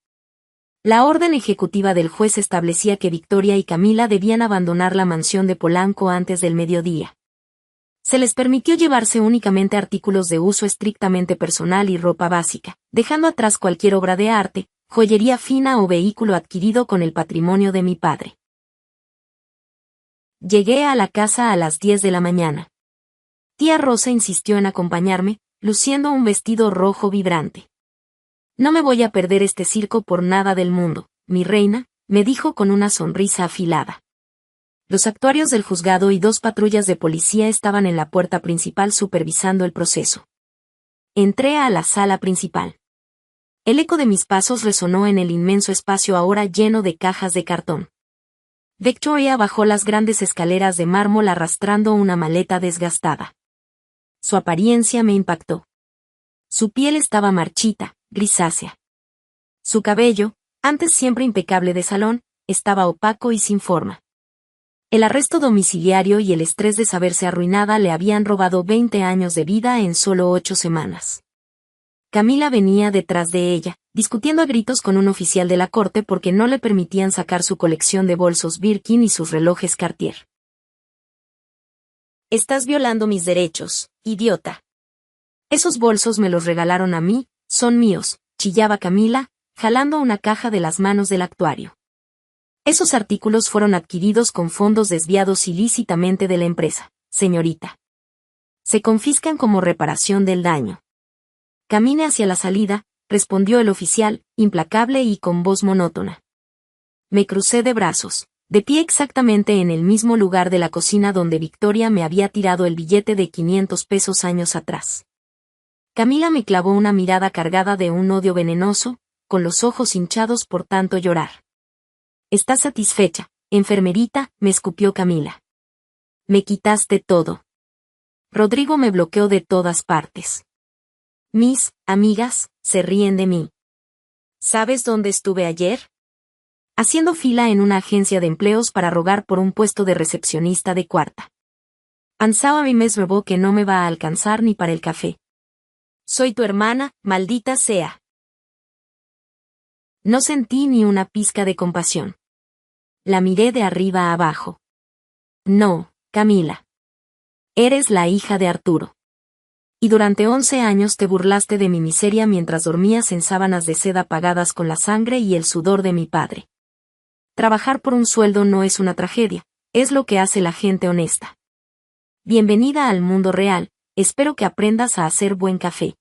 La orden ejecutiva del juez establecía que Victoria y Camila debían abandonar la mansión de Polanco antes del mediodía. Se les permitió llevarse únicamente artículos de uso estrictamente personal y ropa básica, dejando atrás cualquier obra de arte, joyería fina o vehículo adquirido con el patrimonio de mi padre. Llegué a la casa a las 10 de la mañana. Tía Rosa insistió en acompañarme, luciendo un vestido rojo vibrante. No me voy a perder este circo por nada del mundo, mi reina, me dijo con una sonrisa afilada. Los actuarios del juzgado y 2 patrullas de policía estaban en la puerta principal supervisando el proceso. Entré a la sala principal. El eco de mis pasos resonó en el inmenso espacio ahora lleno de cajas de cartón. Victoria bajó las grandes escaleras de mármol arrastrando una maleta desgastada. Su apariencia me impactó. Su piel estaba marchita, grisácea. Su cabello, antes siempre impecable de salón, estaba opaco y sin forma. El arresto domiciliario y el estrés de saberse arruinada le habían robado 20 años de vida en solo 8 semanas. Camila venía detrás de ella, discutiendo a gritos con un oficial de la corte porque no le permitían sacar su colección de bolsos Birkin y sus relojes Cartier. Estás violando mis derechos, idiota. Esos bolsos me los regalaron a mí, son míos, chillaba Camila, jalando una caja de las manos del actuario. Esos artículos fueron adquiridos con fondos desviados ilícitamente de la empresa, señorita. Se confiscan como reparación del daño. Camine hacia la salida, respondió el oficial, implacable y con voz monótona. Me crucé de brazos, de pie exactamente en el mismo lugar de la cocina donde Victoria me había tirado el billete de 500 pesos años atrás. Camila me clavó una mirada cargada de un odio venenoso, con los ojos hinchados por tanto llorar. ¿Estás satisfecha, enfermerita?, me escupió Camila. Me quitaste todo. Rodrigo me bloqueó de todas partes. Mis amigas se ríen de mí. ¿Sabes dónde estuve ayer? Haciendo fila en una agencia de empleos para rogar por un puesto de recepcionista de cuarta. Ansaba mi mes robó que no me va a alcanzar ni para el café. Soy tu hermana, maldita sea. No sentí ni una pizca de compasión. La miré de arriba a abajo. No, Camila. Eres la hija de Arturo. Y durante 11 años te burlaste de mi miseria mientras dormías en sábanas de seda pagadas con la sangre y el sudor de mi padre. Trabajar por un sueldo no es una tragedia, es lo que hace la gente honesta. Bienvenida al mundo real, espero que aprendas a hacer buen café.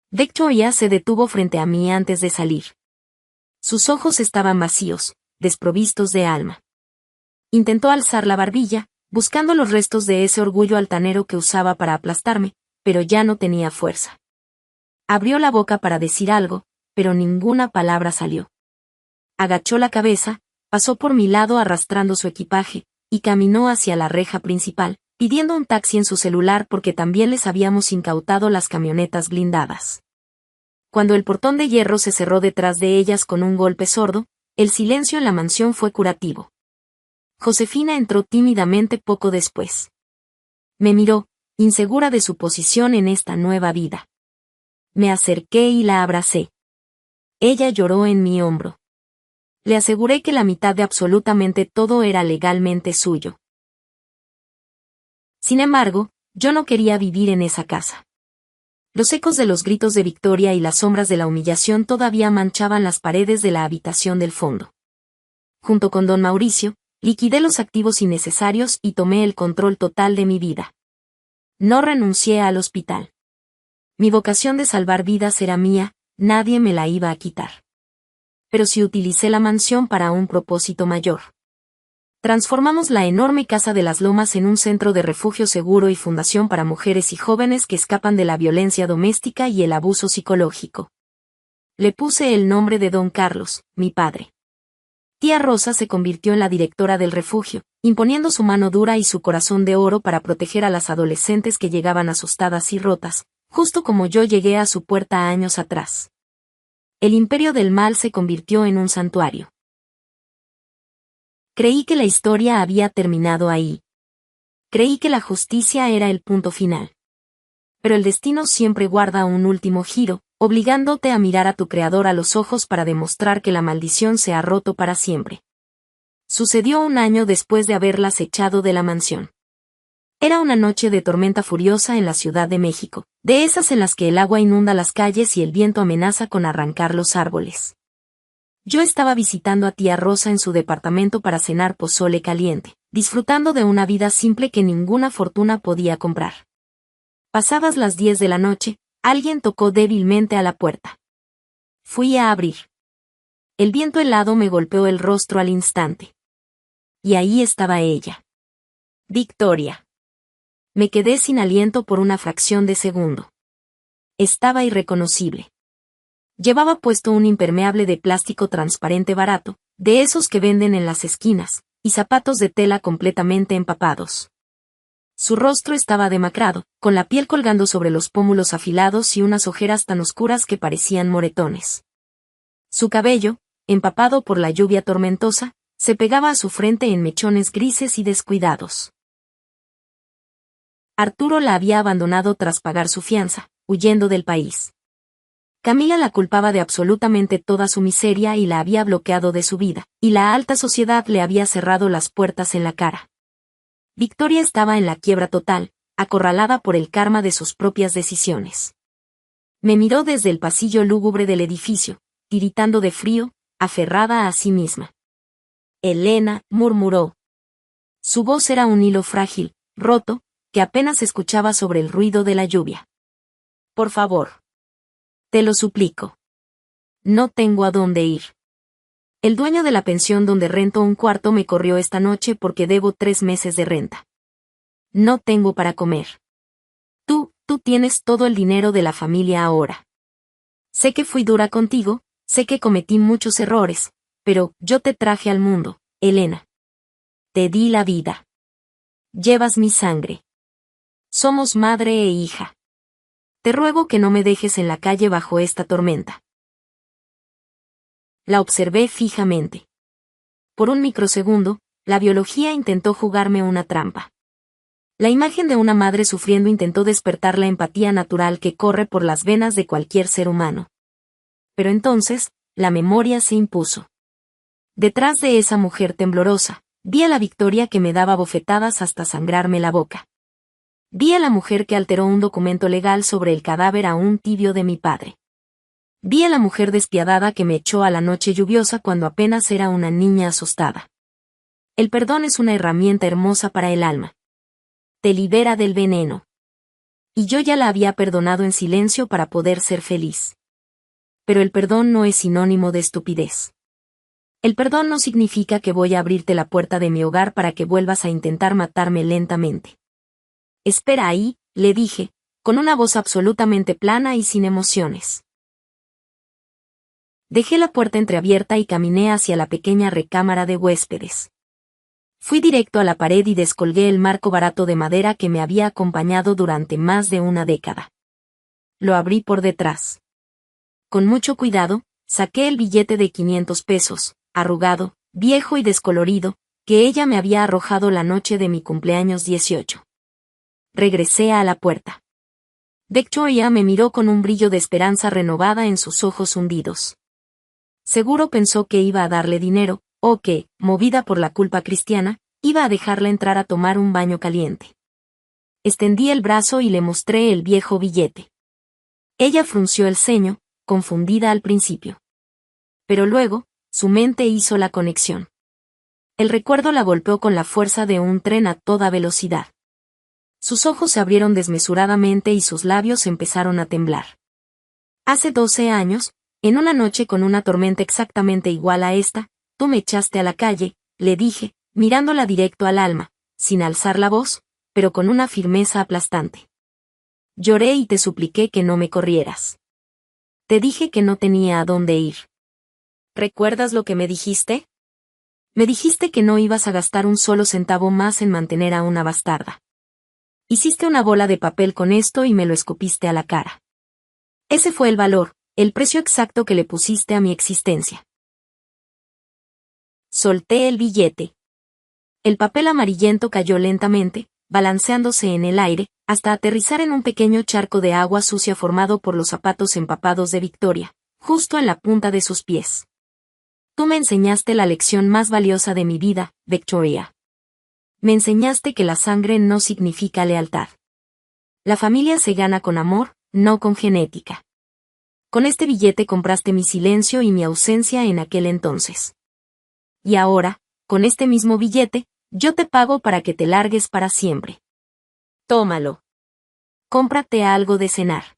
Victoria se detuvo frente a mí antes de salir. Sus ojos estaban vacíos, desprovistos de alma. Intentó alzar la barbilla, buscando los restos de ese orgullo altanero que usaba para aplastarme, pero ya no tenía fuerza. Abrió la boca para decir algo, pero ninguna palabra salió. Agachó la cabeza, pasó por mi lado arrastrando su equipaje, y caminó hacia la reja principal, pidiendo un taxi en su celular porque también les habíamos incautado las camionetas blindadas. Cuando el portón de hierro se cerró detrás de ellas con un golpe sordo, el silencio en la mansión fue curativo. Josefina entró tímidamente poco después. Me miró, insegura de su posición en esta nueva vida. Me acerqué y la abracé. Ella lloró en mi hombro. Le aseguré que la mitad de absolutamente todo era legalmente suyo. Sin embargo, yo no quería vivir en esa casa. Los ecos de los gritos de Victoria y las sombras de la humillación todavía manchaban las paredes de la habitación del fondo. Junto con don Mauricio, liquidé los activos innecesarios y tomé el control total de mi vida. No renuncié al hospital. Mi vocación de salvar vidas era mía, nadie me la iba a quitar. Pero sí utilicé la mansión para un propósito mayor. Transformamos la enorme Casa de las Lomas en un centro de refugio seguro y fundación para mujeres y jóvenes que escapan de la violencia doméstica y el abuso psicológico. Le puse el nombre de don Carlos, mi padre. Tía Rosa se convirtió en la directora del refugio, imponiendo su mano dura y su corazón de oro para proteger a las adolescentes que llegaban asustadas y rotas, justo como yo llegué a su puerta años atrás. El imperio del mal se convirtió en un santuario. Creí que la historia había terminado ahí. Creí que la justicia era el punto final. Pero el destino siempre guarda un último giro, obligándote a mirar a tu creador a los ojos para demostrar que la maldición se ha roto para siempre. Sucedió un año después de haberlas echado de la mansión. Era una noche de tormenta furiosa en la Ciudad de México, de esas en las que el agua inunda las calles y el viento amenaza con arrancar los árboles. Yo estaba visitando a tía Rosa en su departamento para cenar pozole caliente, disfrutando de una vida simple que ninguna fortuna podía comprar. Pasadas las 10 de la noche, alguien tocó débilmente a la puerta. Fui a abrir. El viento helado me golpeó el rostro al instante. Y ahí estaba ella. Victoria. Me quedé sin aliento por una fracción de segundo. Estaba irreconocible. Llevaba puesto un impermeable de plástico transparente barato, de esos que venden en las esquinas, y zapatos de tela completamente empapados. Su rostro estaba demacrado, con la piel colgando sobre los pómulos afilados y unas ojeras tan oscuras que parecían moretones. Su cabello, empapado por la lluvia tormentosa, se pegaba a su frente en mechones grises y descuidados. Arturo la había abandonado tras pagar su fianza, huyendo del país. Camila la culpaba de absolutamente toda su miseria y la había bloqueado de su vida, y la alta sociedad le había cerrado las puertas en la cara. Victoria estaba en la quiebra total, acorralada por el karma de sus propias decisiones. Me miró desde el pasillo lúgubre del edificio, tiritando de frío, aferrada a sí misma. Elena, murmuró. Su voz era un hilo frágil, roto, que apenas escuchaba sobre el ruido de la lluvia. Por favor. Te lo suplico. No tengo a dónde ir. El dueño de la pensión donde rento un cuarto me corrió esta noche porque debo 3 meses de renta. No tengo para comer. Tú tienes todo el dinero de la familia ahora. Sé que fui dura contigo, sé que cometí muchos errores, pero yo te traje al mundo, Elena. Te di la vida. Llevas mi sangre. Somos madre e hija. Te ruego que no me dejes en la calle bajo esta tormenta. La observé fijamente. Por un microsegundo, la biología intentó jugarme una trampa. La imagen de una madre sufriendo intentó despertar la empatía natural que corre por las venas de cualquier ser humano. Pero entonces, la memoria se impuso. Detrás de esa mujer temblorosa, vi a la Victoria que me daba bofetadas hasta sangrarme la boca. Vi a la mujer que alteró un documento legal sobre el cadáver aún tibio de mi padre. Vi a la mujer despiadada que me echó a la noche lluviosa cuando apenas era una niña asustada. El perdón es una herramienta hermosa para el alma. Te libera del veneno. Y yo ya la había perdonado en silencio para poder ser feliz. Pero el perdón no es sinónimo de estupidez. El perdón no significa que voy a abrirte la puerta de mi hogar para que vuelvas a intentar matarme lentamente. Espera ahí, le dije, con una voz absolutamente plana y sin emociones. Dejé la puerta entreabierta y caminé hacia la pequeña recámara de huéspedes. Fui directo a la pared y descolgué el marco barato de madera que me había acompañado durante más de una década. Lo abrí por detrás. Con mucho cuidado, saqué el billete de 500 pesos, arrugado, viejo y descolorido, que ella me había arrojado la noche de mi cumpleaños 18. regresé a la puerta. Victoria me miró con un brillo de esperanza renovada en sus ojos hundidos. Seguro pensó que iba a darle dinero, o que, movida por la culpa cristiana, iba a dejarla entrar a tomar un baño caliente. Extendí el brazo y le mostré el viejo billete. Ella frunció el ceño, confundida al principio. Pero luego, su mente hizo la conexión. El recuerdo la golpeó con la fuerza de un tren a toda velocidad. Sus ojos se abrieron desmesuradamente y sus labios empezaron a temblar. Hace 12 años, en una noche con una tormenta exactamente igual a esta, tú me echaste a la calle, le dije, mirándola directo al alma, sin alzar la voz, pero con una firmeza aplastante. Lloré y te supliqué que no me corrieras. Te dije que no tenía a dónde ir. ¿Recuerdas lo que me dijiste? Me dijiste que no ibas a gastar un solo centavo más en mantener a una bastarda. Hiciste una bola de papel con esto y me lo escupiste a la cara. Ese fue el valor, el precio exacto que le pusiste a mi existencia. Solté el billete. El papel amarillento cayó lentamente, balanceándose en el aire, hasta aterrizar en un pequeño charco de agua sucia formado por los zapatos empapados de Victoria, justo en la punta de sus pies. Tú me enseñaste la lección más valiosa de mi vida, Victoria. Me enseñaste que la sangre no significa lealtad. La familia se gana con amor, no con genética. Con este billete compraste mi silencio y mi ausencia en aquel entonces. Y ahora, con este mismo billete, yo te pago para que te largues para siempre. Tómalo. Cómprate algo de cenar.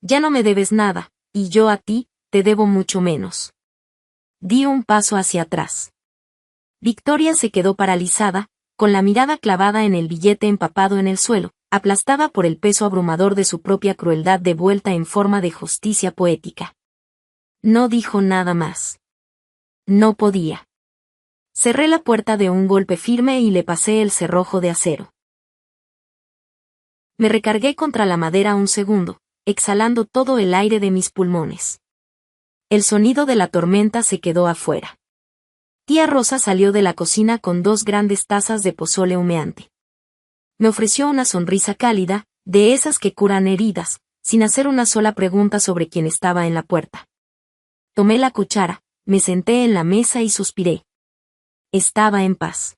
Ya no me debes nada, y yo a ti, te debo mucho menos. Di un paso hacia atrás. Victoria se quedó paralizada, con la mirada clavada en el billete empapado en el suelo, aplastada por el peso abrumador de su propia crueldad devuelta en forma de justicia poética. No dijo nada más. No podía. Cerré la puerta de un golpe firme y le pasé el cerrojo de acero. Me recargué contra la madera un segundo, exhalando todo el aire de mis pulmones. El sonido de la tormenta se quedó afuera. Tía Rosa salió de la cocina con 2 grandes tazas de pozole humeante. Me ofreció una sonrisa cálida, de esas que curan heridas, sin hacer una sola pregunta sobre quién estaba en la puerta. Tomé la cuchara, me senté en la mesa y suspiré. Estaba en paz.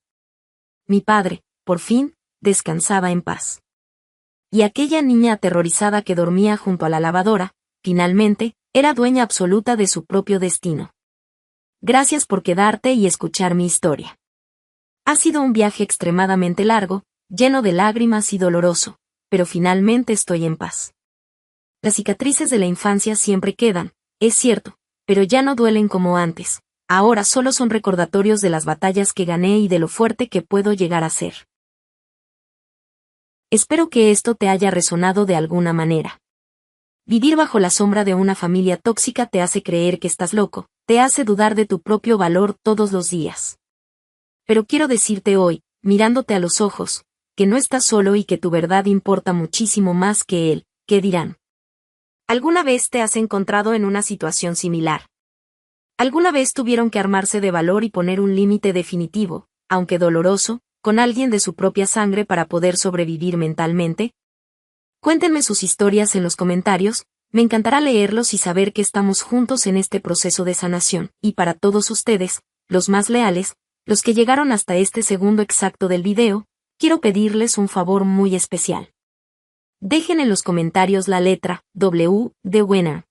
Mi padre, por fin, descansaba en paz. Y aquella niña aterrorizada que dormía junto a la lavadora, finalmente, era dueña absoluta de su propio destino. Gracias por quedarte y escuchar mi historia. Ha sido un viaje extremadamente largo, lleno de lágrimas y doloroso, pero finalmente estoy en paz. Las cicatrices de la infancia siempre quedan, es cierto, pero ya no duelen como antes. Ahora solo son recordatorios de las batallas que gané y de lo fuerte que puedo llegar a ser. Espero que esto te haya resonado de alguna manera. Vivir bajo la sombra de una familia tóxica te hace creer que estás loco, te hace dudar de tu propio valor todos los días. Pero quiero decirte hoy, mirándote a los ojos, que no estás solo y que tu verdad importa muchísimo más que él, ¿qué dirán? ¿Alguna vez te has encontrado en una situación similar? ¿Alguna vez tuvieron que armarse de valor y poner un límite definitivo, aunque doloroso, con alguien de su propia sangre para poder sobrevivir mentalmente? Cuéntenme sus historias en los comentarios, me encantará leerlos y saber que estamos juntos en este proceso de sanación, y para todos ustedes, los más leales, los que llegaron hasta este segundo exacto del video, quiero pedirles un favor muy especial. Dejen en los comentarios la letra W de Winner.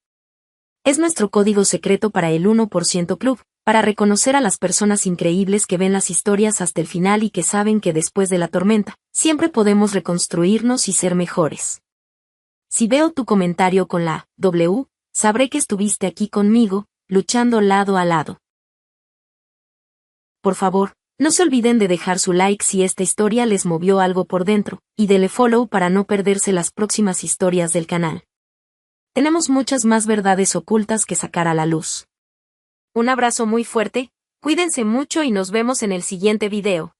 Es nuestro código secreto para el 1% Club, para reconocer a las personas increíbles que ven las historias hasta el final y que saben que después de la tormenta, siempre podemos reconstruirnos y ser mejores. Si veo tu comentario con la W, sabré que estuviste aquí conmigo, luchando lado a lado. Por favor, no se olviden de dejar su like si esta historia les movió algo por dentro, y dele follow para no perderse las próximas historias del canal. Tenemos muchas más verdades ocultas que sacar a la luz. Un abrazo muy fuerte, cuídense mucho y nos vemos en el siguiente video.